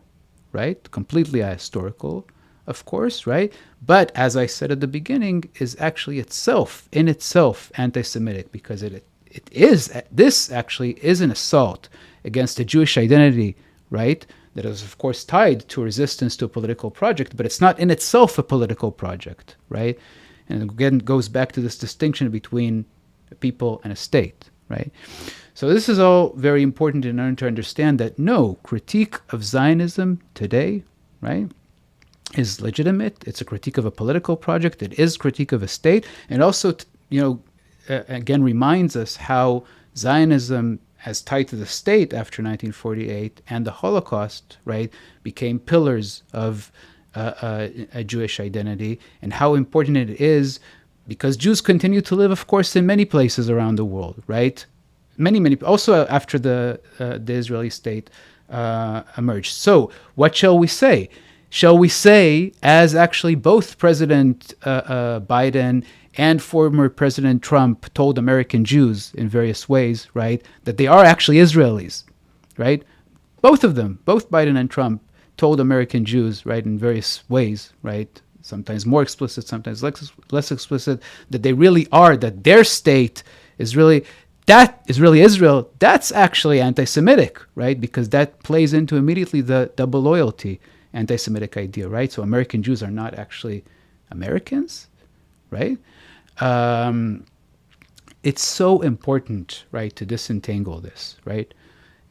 right, completely ahistorical, of course, right, but as I said at the beginning, is actually in itself anti-Semitic, because this actually is an assault against the Jewish identity, right, that is, of course, tied to resistance to a political project, but it's not in itself a political project, right? And again, goes back to this distinction between a people and a state, right? So this is all very important in order to understand that no critique of Zionism today, right, is legitimate. It's a critique of a political project. It is critique of a state, and also, again, reminds us how Zionism, as tied to the state after 1948 and the Holocaust, right, became pillars of a Jewish identity, and how important it is because Jews continue to live, of course, in many places around the world, right? Many, also after the Israeli state emerged. So what shall we say? Shall we say, as actually both President Biden and former President Trump told American Jews in various ways, right, that they are actually Israelis, right? Both of them, both Biden and Trump, told American Jews, right, in various ways, right, sometimes more explicit, sometimes less explicit, that they really are, that their state is really, that is really Israel. That's actually anti-Semitic, right, because that plays into immediately the double loyalty anti-Semitic idea, right? So American Jews are not actually Americans, right? It's so important, right, to disentangle this, right?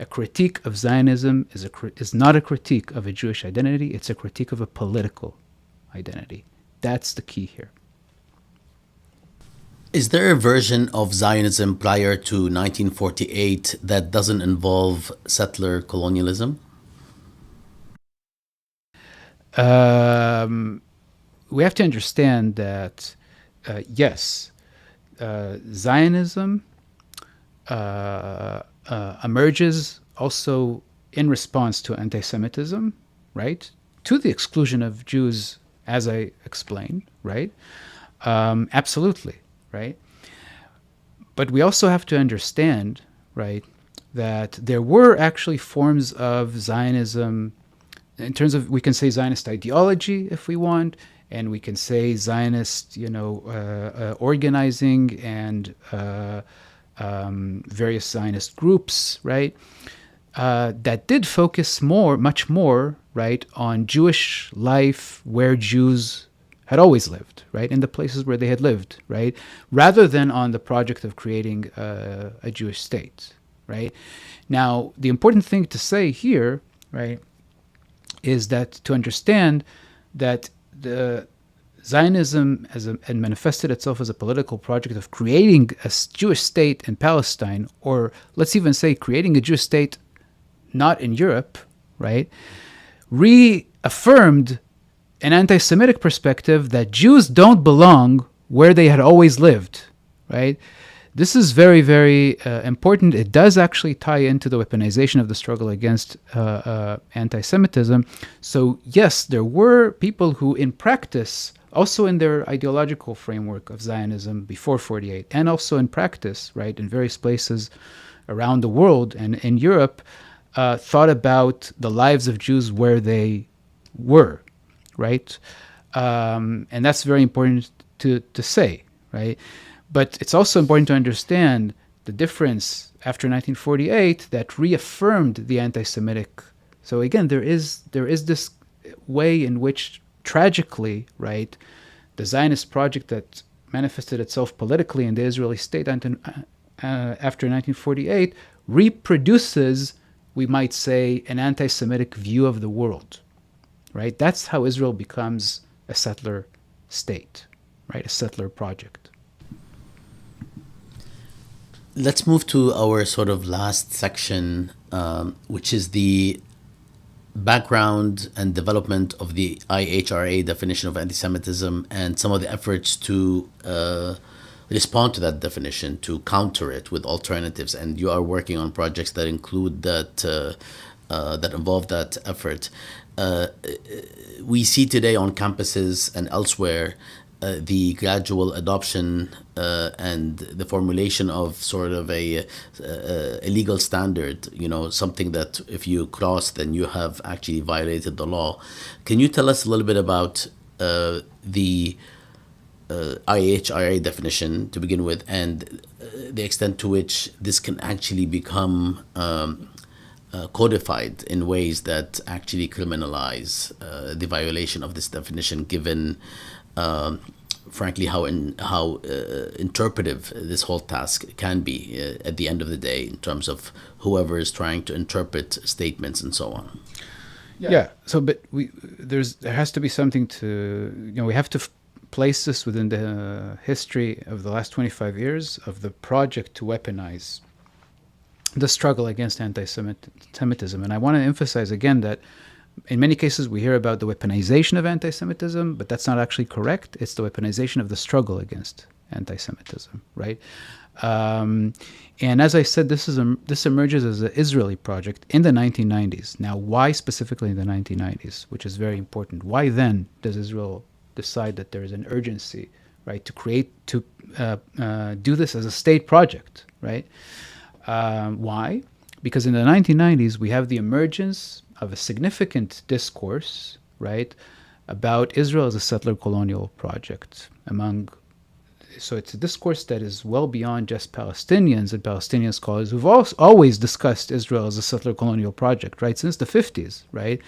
A critique of Zionism is not a critique of a Jewish identity. It's a critique of a political identity. That's the key here. Is there a version of Zionism prior to 1948 that doesn't involve settler colonialism? We have to understand that, yes, Zionism emerges also in response to anti-Semitism, right? To the exclusion of Jews, as I explained, right? Absolutely, right? But we also have to understand, right, that there were actually forms of Zionism in terms of, we can say Zionist ideology if we want, and we can say Zionist, organizing and various Zionist groups, right? That did focus much more, right, on Jewish life where Jews had always lived, right, in the places where they had lived, right, rather than on the project of creating a Jewish state, right? Now, the important thing to say here, right, is that to understand that the Zionism had manifested itself as a political project of creating a Jewish state in Palestine, or let's even say creating a Jewish state not in Europe, right, reaffirmed an anti-Semitic perspective that Jews don't belong where they had always lived, right? This is very, very important. It does actually tie into the weaponization of the struggle against anti-Semitism. So yes, there were people who in practice, also in their ideological framework of Zionism before 48, and also in practice, right, in various places around the world and in Europe, thought about the lives of Jews where they were, right? And that's very important to say, right? But it's also important to understand the difference after 1948 that reaffirmed the anti-Semitic. So again, there is this way in which tragically, right, the Zionist project that manifested itself politically in the Israeli state after 1948 reproduces, we might say, an anti-Semitic view of the world, right? That's how Israel becomes a settler state, right? A settler project. Let's move to our sort of last section, which is the background and development of the IHRA definition of anti-Semitism and some of the efforts to respond to that definition, to counter it with alternatives. And you are working on projects that include that, that involve that effort. We see today on campuses and elsewhere the gradual adoption and the formulation of sort of a legal standard, something that if you cross, then you have actually violated the law. Can you tell us a little bit about the IHRA definition to begin with, and the extent to which this can actually become codified in ways that actually criminalize the violation of this definition, given frankly how interpretive this whole task can be at the end of the day in terms of whoever is trying to interpret statements and so on. Yeah. So, but there has to be something to, we have to place this within the history of the last 25 years of the project to weaponize the struggle against anti-Semitism. And I want to emphasize again that in many cases we hear about the weaponization of anti-Semitism, but that's not actually correct. It's the weaponization of the struggle against anti-Semitism, right? And as I said, this emerges as an Israeli project in the 1990s. Now, why specifically in the 1990s, which is very important? Why then does Israel decide that there is an urgency, right, to do this as a state project, right? Why? Because in the 1990s, we have the emergence of a significant discourse, right, about Israel as a settler colonial project so it's a discourse that is well beyond just Palestinians and Palestinian scholars who've always discussed Israel as a settler colonial project, right, since the 50s, right?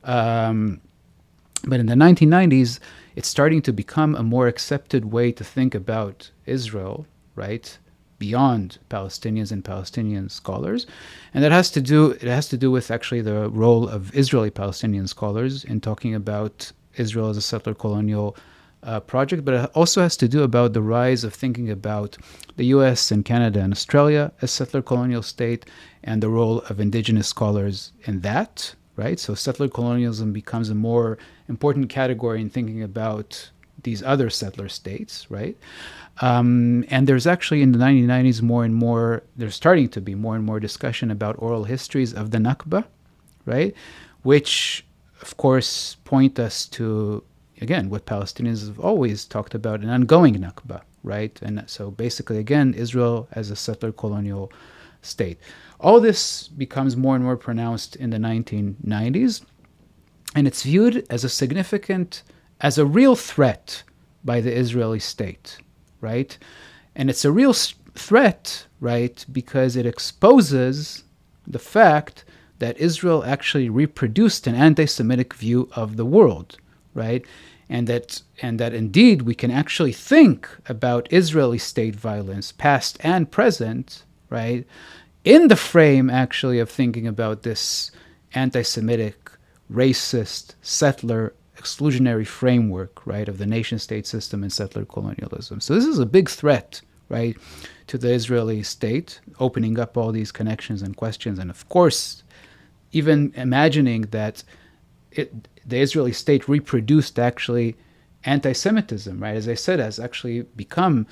But in the 1990s, it's starting to become a more accepted way to think about Israel, right, beyond Palestinians and Palestinian scholars. And it has to do with actually the role of Israeli-Palestinian scholars in talking about Israel as a settler colonial project, but it also has to do about the rise of thinking about the US and Canada and Australia as settler colonial state and the role of indigenous scholars in that, right? So settler colonialism becomes a more important category in thinking about these other settler states, right? And there's actually in the 1990s there's starting to be more and more discussion about oral histories of the Nakba, right? Which, of course, point us to, again, what Palestinians have always talked about, an ongoing Nakba, right? And so basically, again, Israel as a settler colonial state. All this becomes more and more pronounced in the 1990s, and it's viewed as a significant as a real threat by the Israeli state, right? And it's a real threat, right, because it exposes the fact that Israel actually reproduced an anti-Semitic view of the world, right? And that indeed we can actually think about Israeli state violence, past and present, right, in the frame actually of thinking about this anti-Semitic, racist, settler, exclusionary framework, right, of the nation-state system and settler colonialism. So this is a big threat, right, to the Israeli state, opening up all these connections and questions, and of course, even imagining that the Israeli state reproduced actually anti-Semitism, right? As I said, has actually become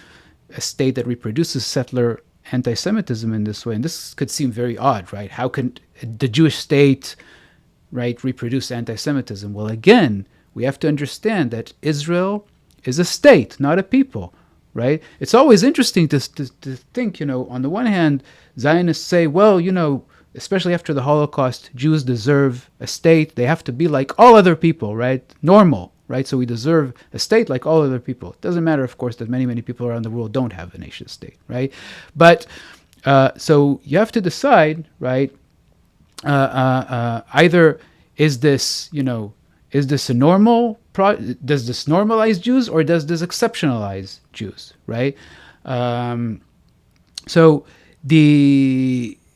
a state that reproduces settler anti-Semitism in this way. And this could seem very odd, right? How can the Jewish state, right, reproduce anti-Semitism? Well, again, we have to understand that Israel is a state, not a people, right? It's always interesting to think, on the one hand, Zionists say, well, especially after the Holocaust, Jews deserve a state. They have to be like all other people, right? Normal, right? So we deserve a state like all other people. It doesn't matter, of course, that many, many people around the world don't have a nation state, right? But so you have to decide, right? Either is this, is this a normal, does this normalize Jews or does this exceptionalize Jews, right? So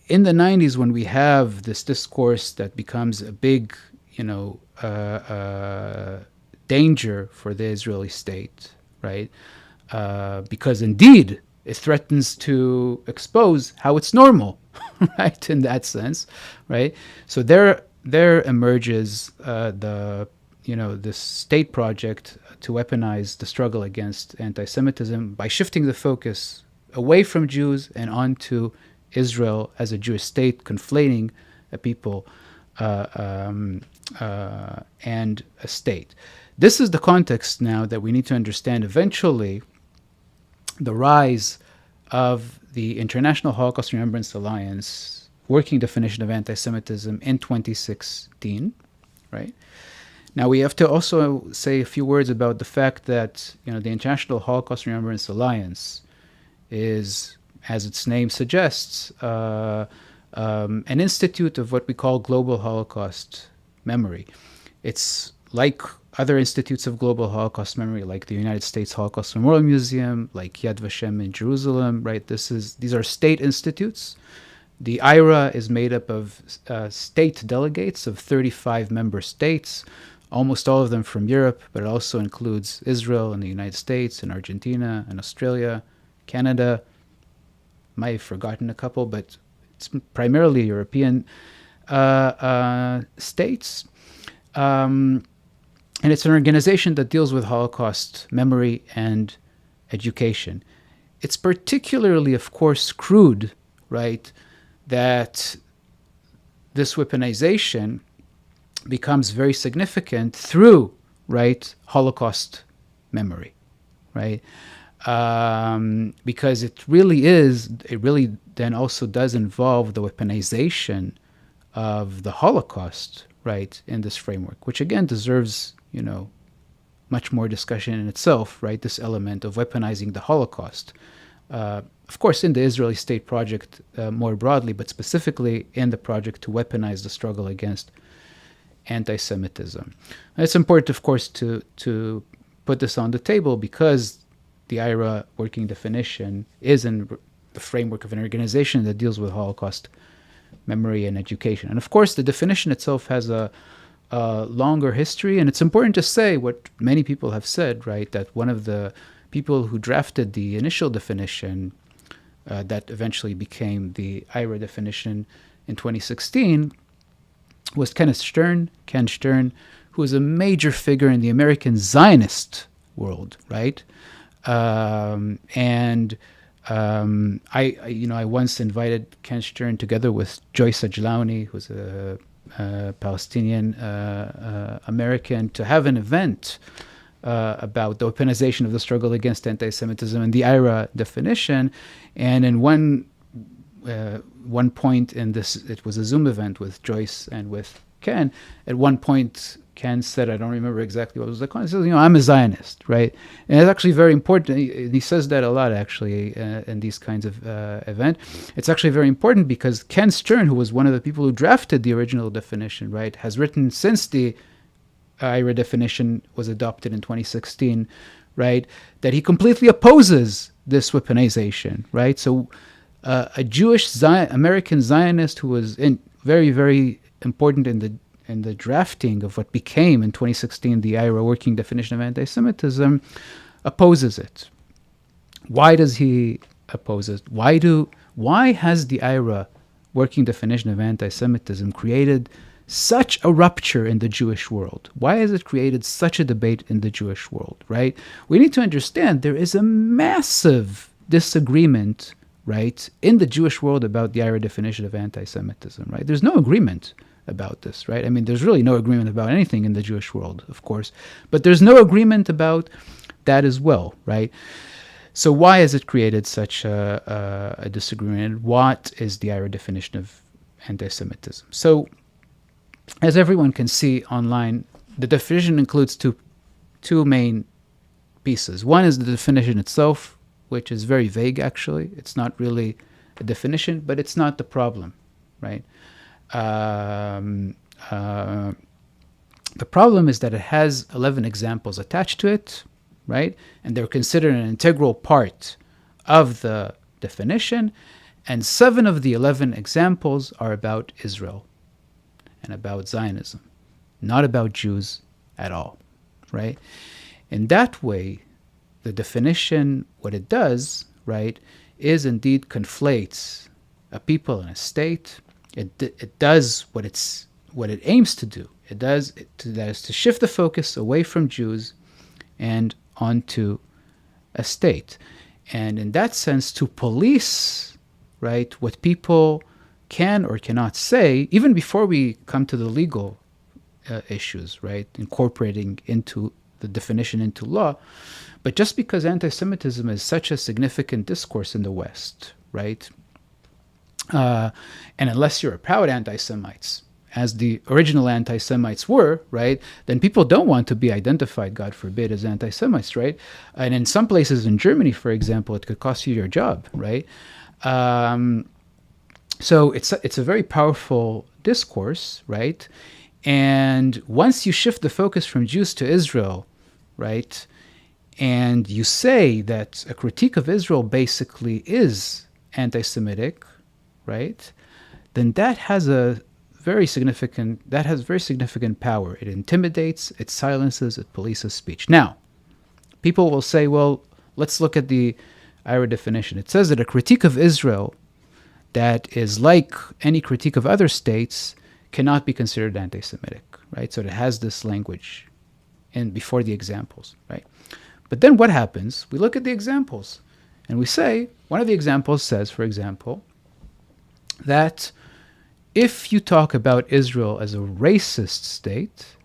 in the 90s, when we have this discourse that becomes a big, danger for the Israeli state, right? Because indeed, it threatens to expose how it's normal, right? In that sense, right? So there emerges this state project to weaponize the struggle against anti-Semitism by shifting the focus away from Jews and onto Israel as a Jewish state, conflating a people and a state. This is the context now that we need to understand eventually the rise of the International Holocaust Remembrance Alliance working definition of anti-Semitism in 2016, right? Now we have to also say a few words about the fact that the International Holocaust Remembrance Alliance is, as its name suggests, an institute of what we call global Holocaust memory. It's like other institutes of global Holocaust memory, like the United States Holocaust Memorial Museum, like Yad Vashem in Jerusalem, right? These are state institutes. The IHRA is made up of state delegates of 35 member states, almost all of them from Europe, but it also includes Israel and the United States and Argentina and Australia, Canada. Might have forgotten a couple, but it's primarily European states. And it's an organization that deals with Holocaust memory and education. It's particularly, of course, crude, right, that this weaponization becomes very significant through, right, Holocaust memory, right? Because it really then also does involve the weaponization of the Holocaust, right, in this framework, which again deserves, much more discussion in itself, right, this element of weaponizing the Holocaust. Of course, in the Israeli state project more broadly, but specifically in the project to weaponize the struggle against anti-Semitism. And it's important, of course, to put this on the table because the IHRA working definition is in the framework of an organization that deals with Holocaust memory and education. And of course, the definition itself has a longer history, and it's important to say what many people have said, right, that one of the people who drafted the initial definition that eventually became the IHRA definition in 2016 was Ken Stern, who was a major figure in the American Zionist world, right? I once invited Ken Stern together with Joyce Ajlauni, who's a Palestinian American, to have an event about the weaponization of the struggle against anti-Semitism and the IHRA definition. And in one point in this, it was a Zoom event with Joyce and with Ken, at one point Ken said, I don't remember exactly what was the context, he says, I'm a Zionist, right? And it's actually very important. He says that a lot, actually, in these kinds of events. It's actually very important because Ken Stern, who was one of the people who drafted the original definition, right, has written since the IHRA definition was adopted in 2016, right, that he completely opposes this weaponization, right? So a Jewish American Zionist who was very, very important in the drafting of what became in 2016 the IHRA working definition of anti-Semitism, opposes it. Why does he oppose it? Why has the IHRA working definition of anti-Semitism created such a rupture in the Jewish world? Why has it created such a debate in the Jewish world, right? We need to understand there is a massive disagreement, right, in the Jewish world about the IHRA definition of anti-Semitism, right? There's no agreement about this, right? I mean, there's really no agreement about anything in the Jewish world, of course, but there's no agreement about that as well, right? So why has it created such a disagreement? What is the IHRA definition of anti-Semitism? So, as everyone can see online, the definition includes two main pieces. One is the definition itself, which is very vague, actually. It's not really a definition, but it's not the problem, right? The problem is that it has 11 examples attached to it, right? And they're considered an integral part of the definition. And 7 of the 11 examples are about Israel and about Zionism, not about Jews at all, right? In that way, the definition, what it does, right, is indeed conflates a people and a state. It does what it aims to do. That is to shift the focus away from Jews and onto a state, and in that sense, to police, right, what people can or cannot say, even before we come to the legal issues, right, incorporating into the definition into law. But just because anti-Semitism is such a significant discourse in the West, right, and unless you're a proud anti-Semites, as the original anti-Semites were, right, then people don't want to be identified, God forbid, as anti-Semites, right? And in some places in Germany, for example, it could cost you your job, right? So it's a very powerful discourse, right? And once you shift the focus from Jews to Israel, right, and you say that a critique of Israel basically is anti-Semitic, right, then that has very significant power. It intimidates, it silences, it polices speech. Now, people will say, well, let's look at the IHRA definition. It says that a critique of Israel that is like any critique of other states cannot be considered anti-Semitic, right? So it has this language in before the examples, right? But then what happens? We look at the examples and we say, one of the examples says, for example, that if you talk about Israel as a racist state,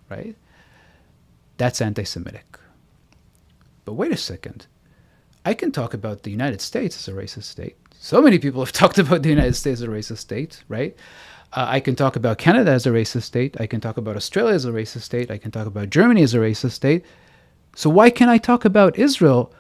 right, that's anti-Semitic. But wait a second. I can talk about the United States as a racist state. So many people have talked about the United States as a racist state, right? I can talk about Canada as a racist state. I can talk about Australia as a racist state. I can talk about Germany as a racist state. So why can't I talk about Israel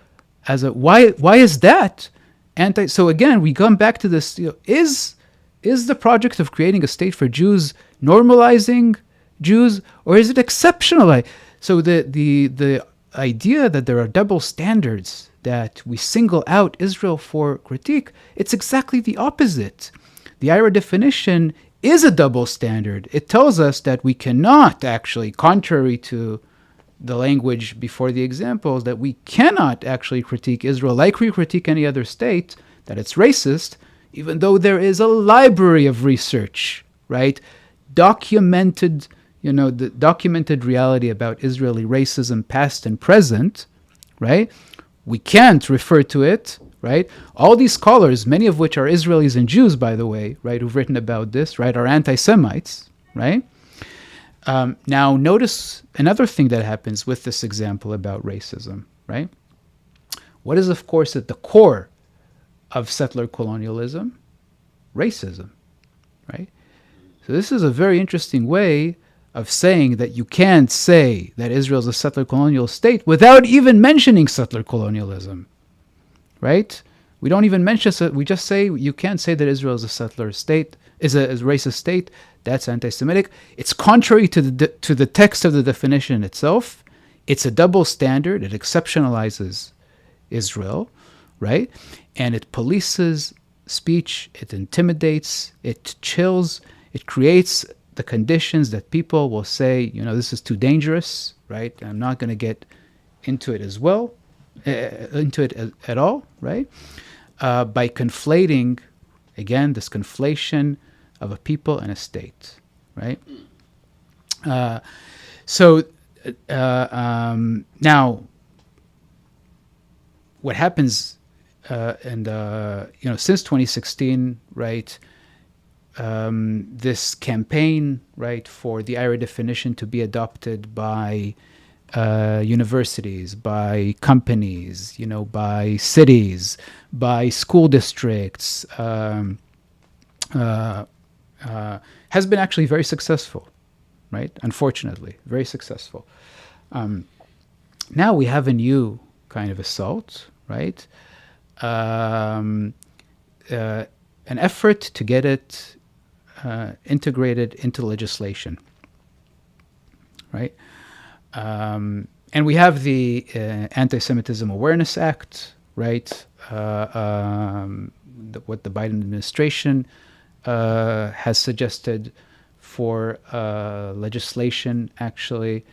as a... Why is that anti... So again, we come back to this, is the project of creating a state for Jews normalizing Jews, or is it exceptional? So the idea that there are double standards, that we single out Israel for critique, it's exactly the opposite. The IHRA definition is a double standard. It tells us that we cannot actually, contrary to the language before the examples, that we cannot actually critique Israel like we critique any other state, that it's racist, even though there is a library of research, right? Documented, the documented reality about Israeli racism, past and present, right? We can't refer to it, right? All these scholars, many of which are Israelis and Jews, by the way, right, who've written about this, right, are anti-Semites, right? Now, notice another thing that happens with this example about racism, right? What is, of course, at the core of settler colonialism? Racism, right? So this is a very interesting way of saying that you can't say that Israel is a settler colonial state without even mentioning settler colonialism, right? We don't even mention it. We just say you can't say that Israel is a settler state, is a racist state. That's anti-Semitic. It's contrary to the text of the definition itself. It's a double standard. It exceptionalizes Israel, right? And it polices speech. It intimidates. It chills. It creates the conditions that people will say, this is too dangerous, right? I'm not going to get into it as well, at all, right? By conflating, again, this conflation of a people and a state, right? Now, what happens, since 2016, right? This campaign, right, for the IHRA definition to be adopted by universities, by companies, by cities, by school districts, has been actually very successful, right? Unfortunately, very successful. Now we have a new kind of assault, right? An effort to get it integrated into legislation, right? And we have the Antisemitism Awareness Act, right? What the Biden administration has suggested for legislation, actually.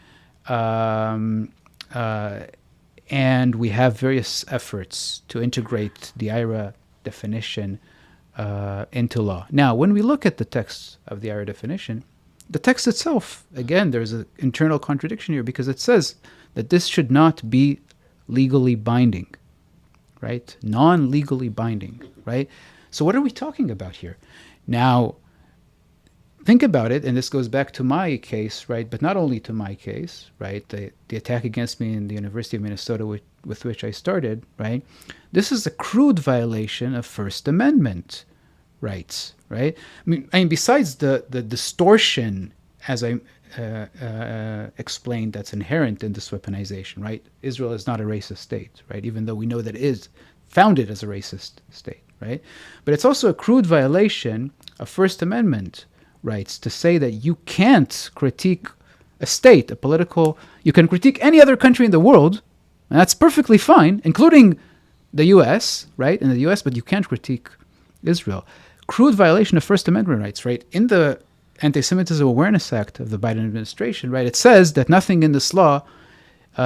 And we have various efforts to integrate the IHRA definition into law. Now, when we look at the text of the IHRA definition, the text itself, again, there's an internal contradiction here because it says that this should not be legally binding, right? Non-legally binding, right? So what are we talking about here? Now, think about it, and this goes back to my case, right? But not only to my case, right? The attack against me in the University of Minnesota with which I started, right? This is a crude violation of First Amendment rights, right? I mean, besides the distortion, as I explained, that's inherent in this weaponization, right? Israel is not a racist state, right? Even though we know that it is founded as a racist state, right? But it's also a crude violation of First Amendment rights to say that you can't critique a state, a political, you can critique any other country in the world, and that's perfectly fine, including the U.S., right? In the U.S., but you can't critique Israel. Crude violation of First Amendment rights, right? In the Anti-Semitism Awareness Act of the Biden administration, right, it says that nothing in this law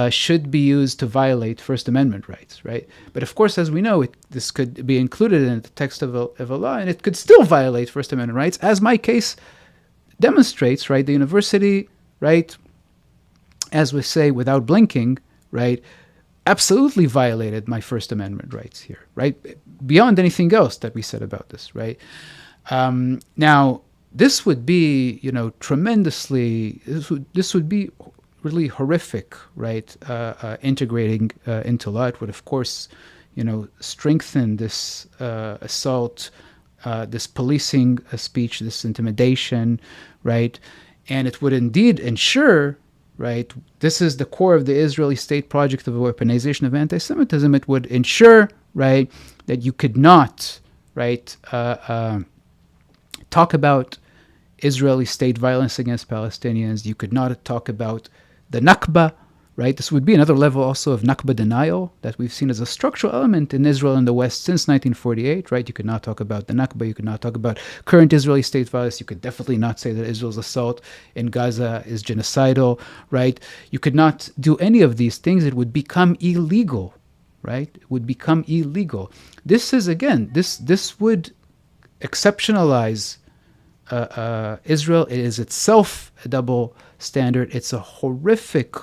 should be used to violate First Amendment rights, right? But of course, as we know, this could be included in the text of a law, and it could still violate First Amendment rights, as my case demonstrates, right? The university, right, as we say without blinking, right, absolutely violated my First Amendment rights here, right? Beyond anything else that we said about this, right? Now, this would be, tremendously, this would be really horrific, right? Integrating into law. It would, of course, strengthen this assault, this policing speech, this intimidation, right? And it would indeed ensure, right, this is the core of the Israeli state project of the weaponization of anti-Semitism. It would ensure, right, that you could not, right, talk about Israeli state violence against Palestinians. You could not talk about the Nakba, right? This would be another level also of Nakba denial that we've seen as a structural element in Israel and the West since 1948, right? You could not talk about the Nakba. You could not talk about current Israeli state violence. You could definitely not say that Israel's assault in Gaza is genocidal, right? You could not do any of these things. It would become illegal, right? It would become illegal. This is, again, this would exceptionalize Israel. It is itself a double standard. It's a horrific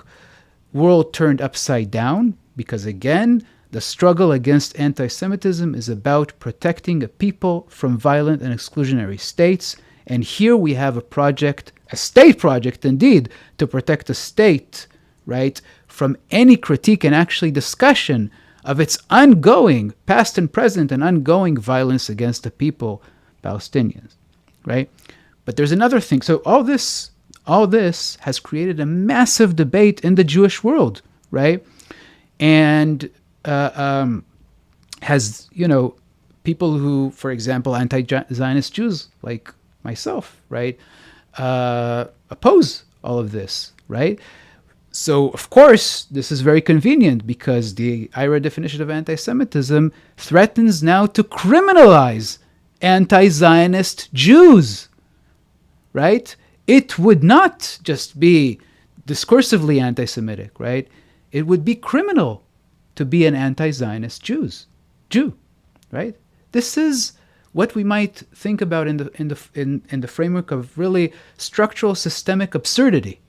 world turned upside down because, again, the struggle against anti-Semitism is about protecting a people from violent and exclusionary states. And here we have a project, a state project indeed, to protect a state, right, from any critique and actually discussion of its ongoing, past and present, and ongoing violence against the people, Palestinians, right? But there's another thing. So all this has created a massive debate in the Jewish world, right? And has, people who, for example, anti-Zionist Jews like myself, right, oppose all of this, right? So, of course, this is very convenient because the IHRA definition of anti-Semitism threatens now to criminalize anti-Zionist Jews, right? It would not just be discursively anti-Semitic, right? It would be criminal to be an anti-Zionist Jew, right? This is what we might think about in the framework of really structural systemic absurdity,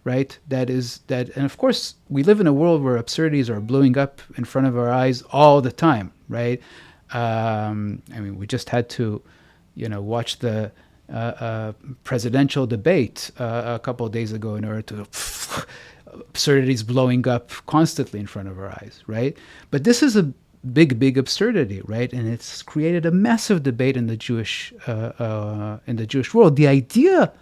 right? And of course, we live in a world where absurdities are blowing up in front of our eyes all the time, right? We just had to, watch the presidential debate a couple of days ago in order to absurdities blowing up constantly in front of our eyes, right? But this is a big absurdity, right? And it's created a massive debate in the Jewish world. The idea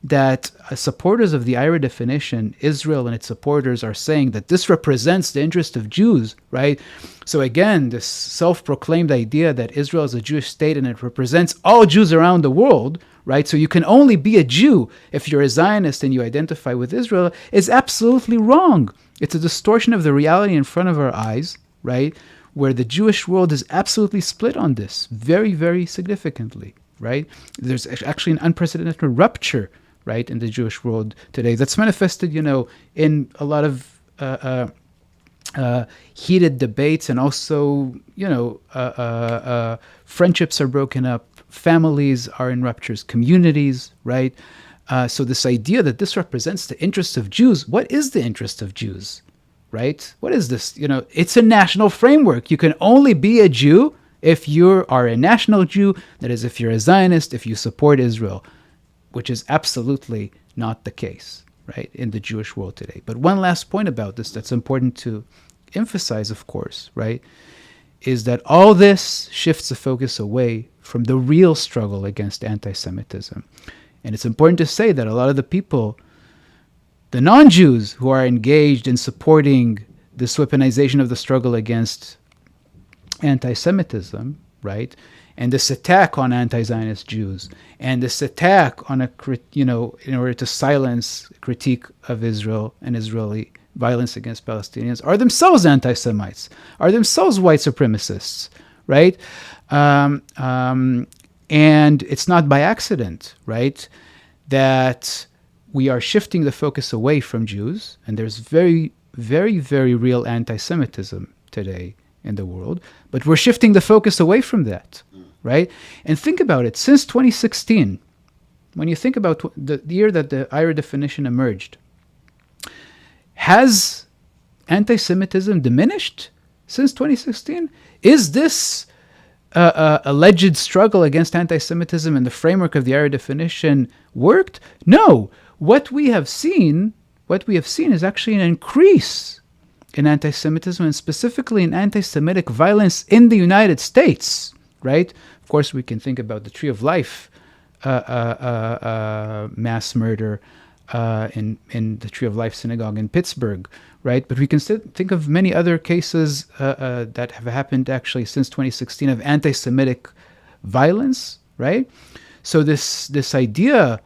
that supporters of the IHRA definition, Israel and its supporters, are saying that this represents the interest of Jews, right? So again, this self-proclaimed idea that Israel is a Jewish state and it represents all Jews around the world, right? So you can only be a Jew if you're a Zionist and you identify with Israel, is absolutely wrong. It's a distortion of the reality in front of our eyes, right? Where the Jewish world is absolutely split on this, very, very significantly, right? There's actually an unprecedented rupture, right, in the Jewish world today that's manifested, in a lot of heated debates, and also, friendships are broken up, families are in ruptures, communities, right? So this idea that this represents the interests of Jews, what is the interest of Jews, right? What is this? It's a national framework. You can only be a Jew if you are a national Jew, that is, if you're a Zionist, if you support Israel, which is absolutely not the case, right, in the Jewish world today. But one last point about this that's important to emphasize, of course, right, is that all this shifts the focus away from the real struggle against anti-Semitism. And it's important to say that a lot of the people, the non-Jews who are engaged in supporting this weaponization of the struggle against anti-Semitism, right, and this attack on anti-Zionist Jews, and this attack on in order to silence critique of Israel and Israeli violence against Palestinians, are themselves anti-Semites, are themselves white supremacists, right? And it's not by accident, right, that we are shifting the focus away from Jews, and there's very, very, very real anti-Semitism today in the world, but we're shifting the focus away from that, right? And think about it. Since 2016, when you think about the year that the IHRA definition emerged, has anti-Semitism diminished since 2016? Is this alleged struggle against anti-Semitism in the framework of the IHRA definition worked? No. What we have seen is actually an increase in anti-Semitism, and specifically in anti-Semitic violence in the United States, right? Of course, we can think about the Tree of Life mass murder in the Tree of Life synagogue in Pittsburgh, right? But we can still think of many other cases that have happened actually since 2016 of anti-Semitic violence, right? So this idea,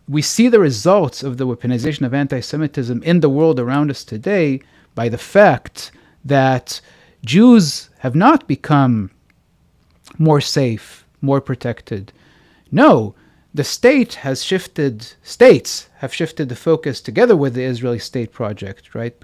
we see the results of the weaponization of anti-Semitism in the world around us today by the fact that Jews have not become more safe, more protected. No, the states have shifted the focus together with the Israeli state project, right?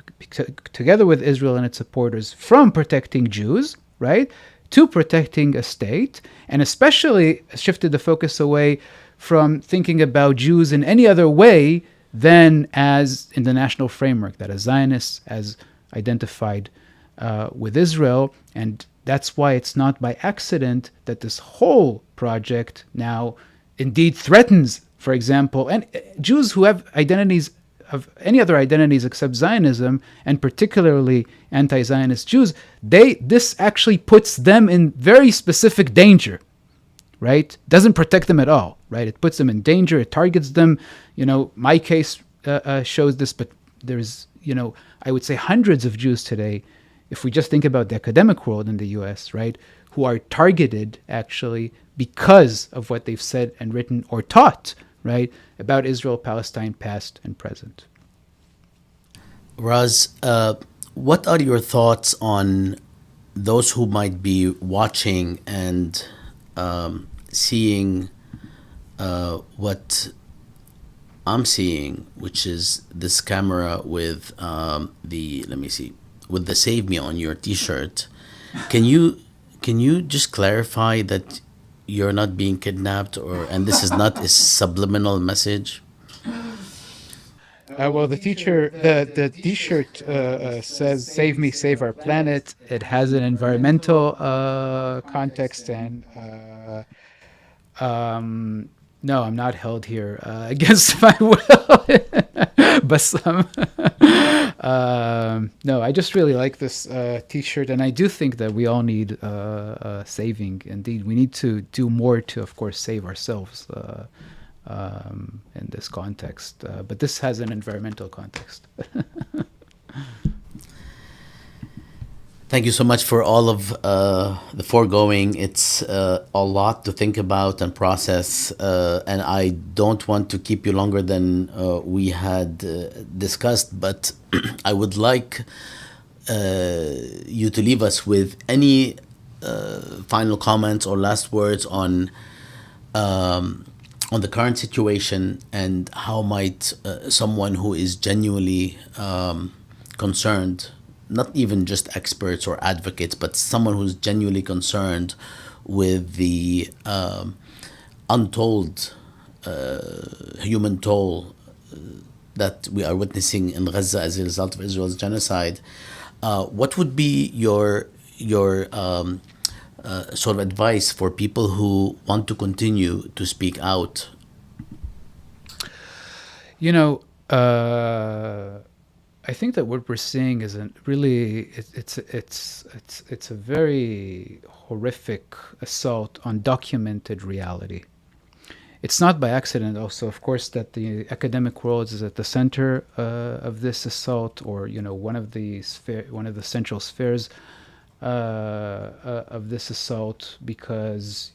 Together with Israel and its supporters, from protecting Jews, right, to protecting a state, and especially shifted the focus away from thinking about Jews in any other way than as in the national framework that a Zionist as identified with Israel. And that's why it's not by accident that this whole project now indeed threatens, for example, and Jews who have identities of any other identities except Zionism, and particularly anti-Zionist Jews, this actually puts them in very specific danger, right? Doesn't protect them at all, right? It puts them in danger. It targets them. My case shows this, but there's, I would say hundreds of Jews today, if we just think about the academic world in the US, right, who are targeted actually because of what they've said and written or taught, right, about Israel, Palestine, past and present. Raz, what are your thoughts on those who might be watching and seeing what I'm seeing, which is this camera with with the "Save Me" on your T-shirt? Can you just clarify that you're not being kidnapped, and this is not a subliminal message? Well, the T-shirt says "Save me, save our planet." It has an environmental context, and no, I'm not held here against my will. Bassam. No, I just really like this T-shirt, and I do think that we all need saving. Indeed, we need to do more to, of course, save ourselves in this context. But this has an environmental context. Thank you so much for all of the foregoing. It's a lot to think about and process, and I don't want to keep you longer than we had discussed, but I would like you to leave us with any final comments or last words on the current situation, and how might someone who is genuinely concerned, not even just experts or advocates, but someone who's genuinely concerned with the untold human toll that we are witnessing in Gaza as a result of Israel's genocide, what would be your sort of advice for people who want to continue to speak out? I think that what we're seeing is it's a very horrific assault on documented reality. It's not by accident also, of course, that the academic world is at the center of this assault, or one of the central spheres of this assault, because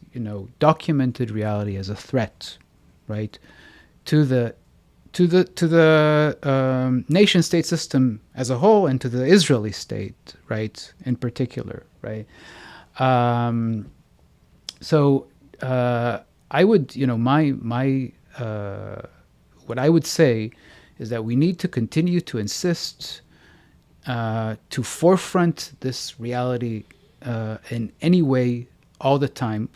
documented reality is a threat, right, to the nation state system as a whole, and to the Israeli state, right, in particular, right. So I would, what I would say is that we need to continue to insist to forefront this reality in any way, all the time.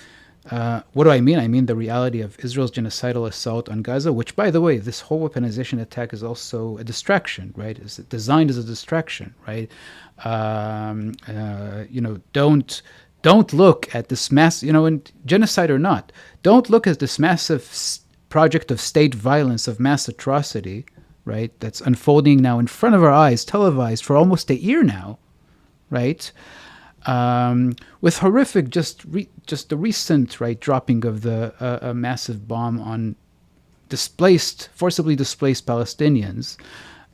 What do I mean? I mean the reality of Israel's genocidal assault on Gaza, which, by the way, this whole weaponization attack is also a distraction, right? It's designed as a distraction, right? Don't look at this mass, and genocide or not, don't look at this massive project of state violence, of mass atrocity, right? That's unfolding now in front of our eyes, televised for almost a year now, right? With horrific, just the recent, right, dropping of a massive bomb on forcibly displaced Palestinians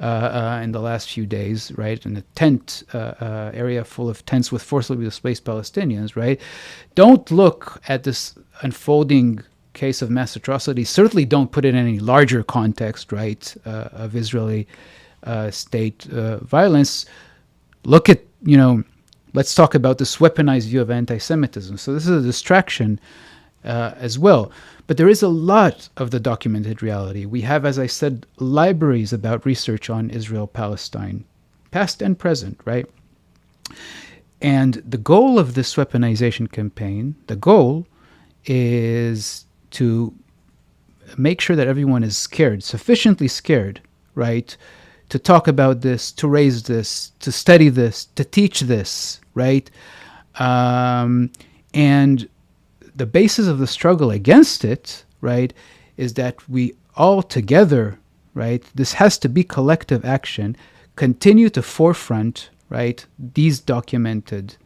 in the last few days, right, in a tent area full of tents with forcibly displaced Palestinians, right? Don't look at this unfolding case of mass atrocity. Certainly don't put it in any larger context, right, of Israeli state violence. Look at, let's talk about this weaponized view of anti-Semitism. So this is a distraction as well. But there is a lot of the documented reality. We have, as I said, libraries about research on Israel-Palestine, past and present, right? And the goal of this weaponization campaign, the goal is to make sure that everyone is scared, sufficiently scared, right, to talk about this, to raise this, to study this, to teach this, right? And the basis of the struggle against it, right, is that we all together, right, this has to be collective action, continue to forefront, right, these documented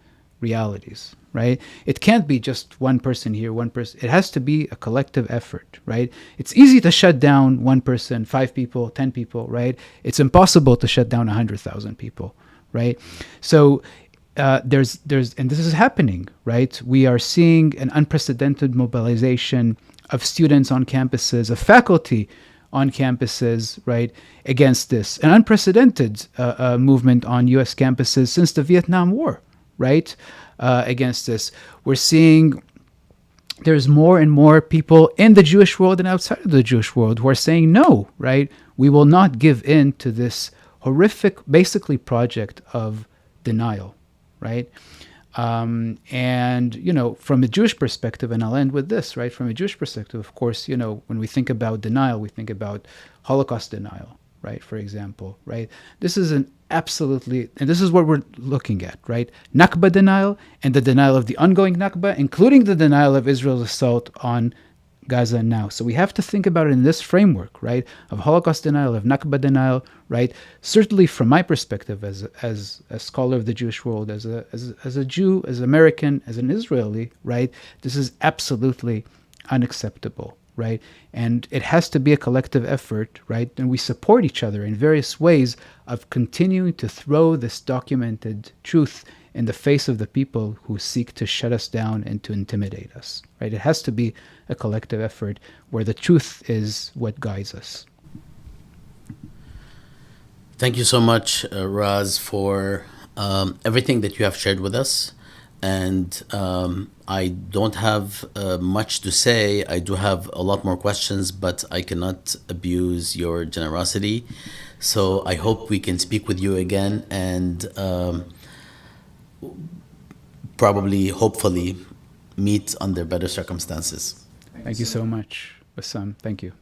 realities, right? It can't be just one person here, one person. It has to be a collective effort, right? It's easy to shut down one person, 5 people, 10 people, right? It's impossible to shut down 100,000 people, right? So there's and this is happening, right? We are seeing an unprecedented mobilization of students on campuses, of faculty on campuses, right, against this. An unprecedented movement on U.S. campuses since the Vietnam War, right, against this. We're seeing there's more and more people in the Jewish world and outside of the Jewish world who are saying no, right? We will not give in to this horrific, basically, project of denial, right? And, you know, from a Jewish perspective, and I'll end with this, right? From a Jewish perspective, of course, you know, when we think about denial, we think about Holocaust denial, right? For example, right? This is an absolutely, and this is what we're looking at, right? Nakba denial and the denial of the ongoing Nakba, including the denial of Israel's assault on Gaza now. So we have to think about it in this framework, right, of Holocaust denial, of Nakba denial, right? Certainly, from my perspective, as a scholar of the Jewish world, as a Jew, as American, as an Israeli, right, this is absolutely unacceptable, right? And it has to be a collective effort, right? And we support each other in various ways of continuing to throw this documented truth in the face of the people who seek to shut us down and to intimidate us, right? It has to be a collective effort where the truth is what guides us. Thank you so much, Raz, for everything that you have shared with us. And I don't have much to say. I do have a lot more questions, but I cannot abuse your generosity. So I hope we can speak with you again and probably, hopefully, meet under better circumstances. Thank you so much, Bassam. Thank you.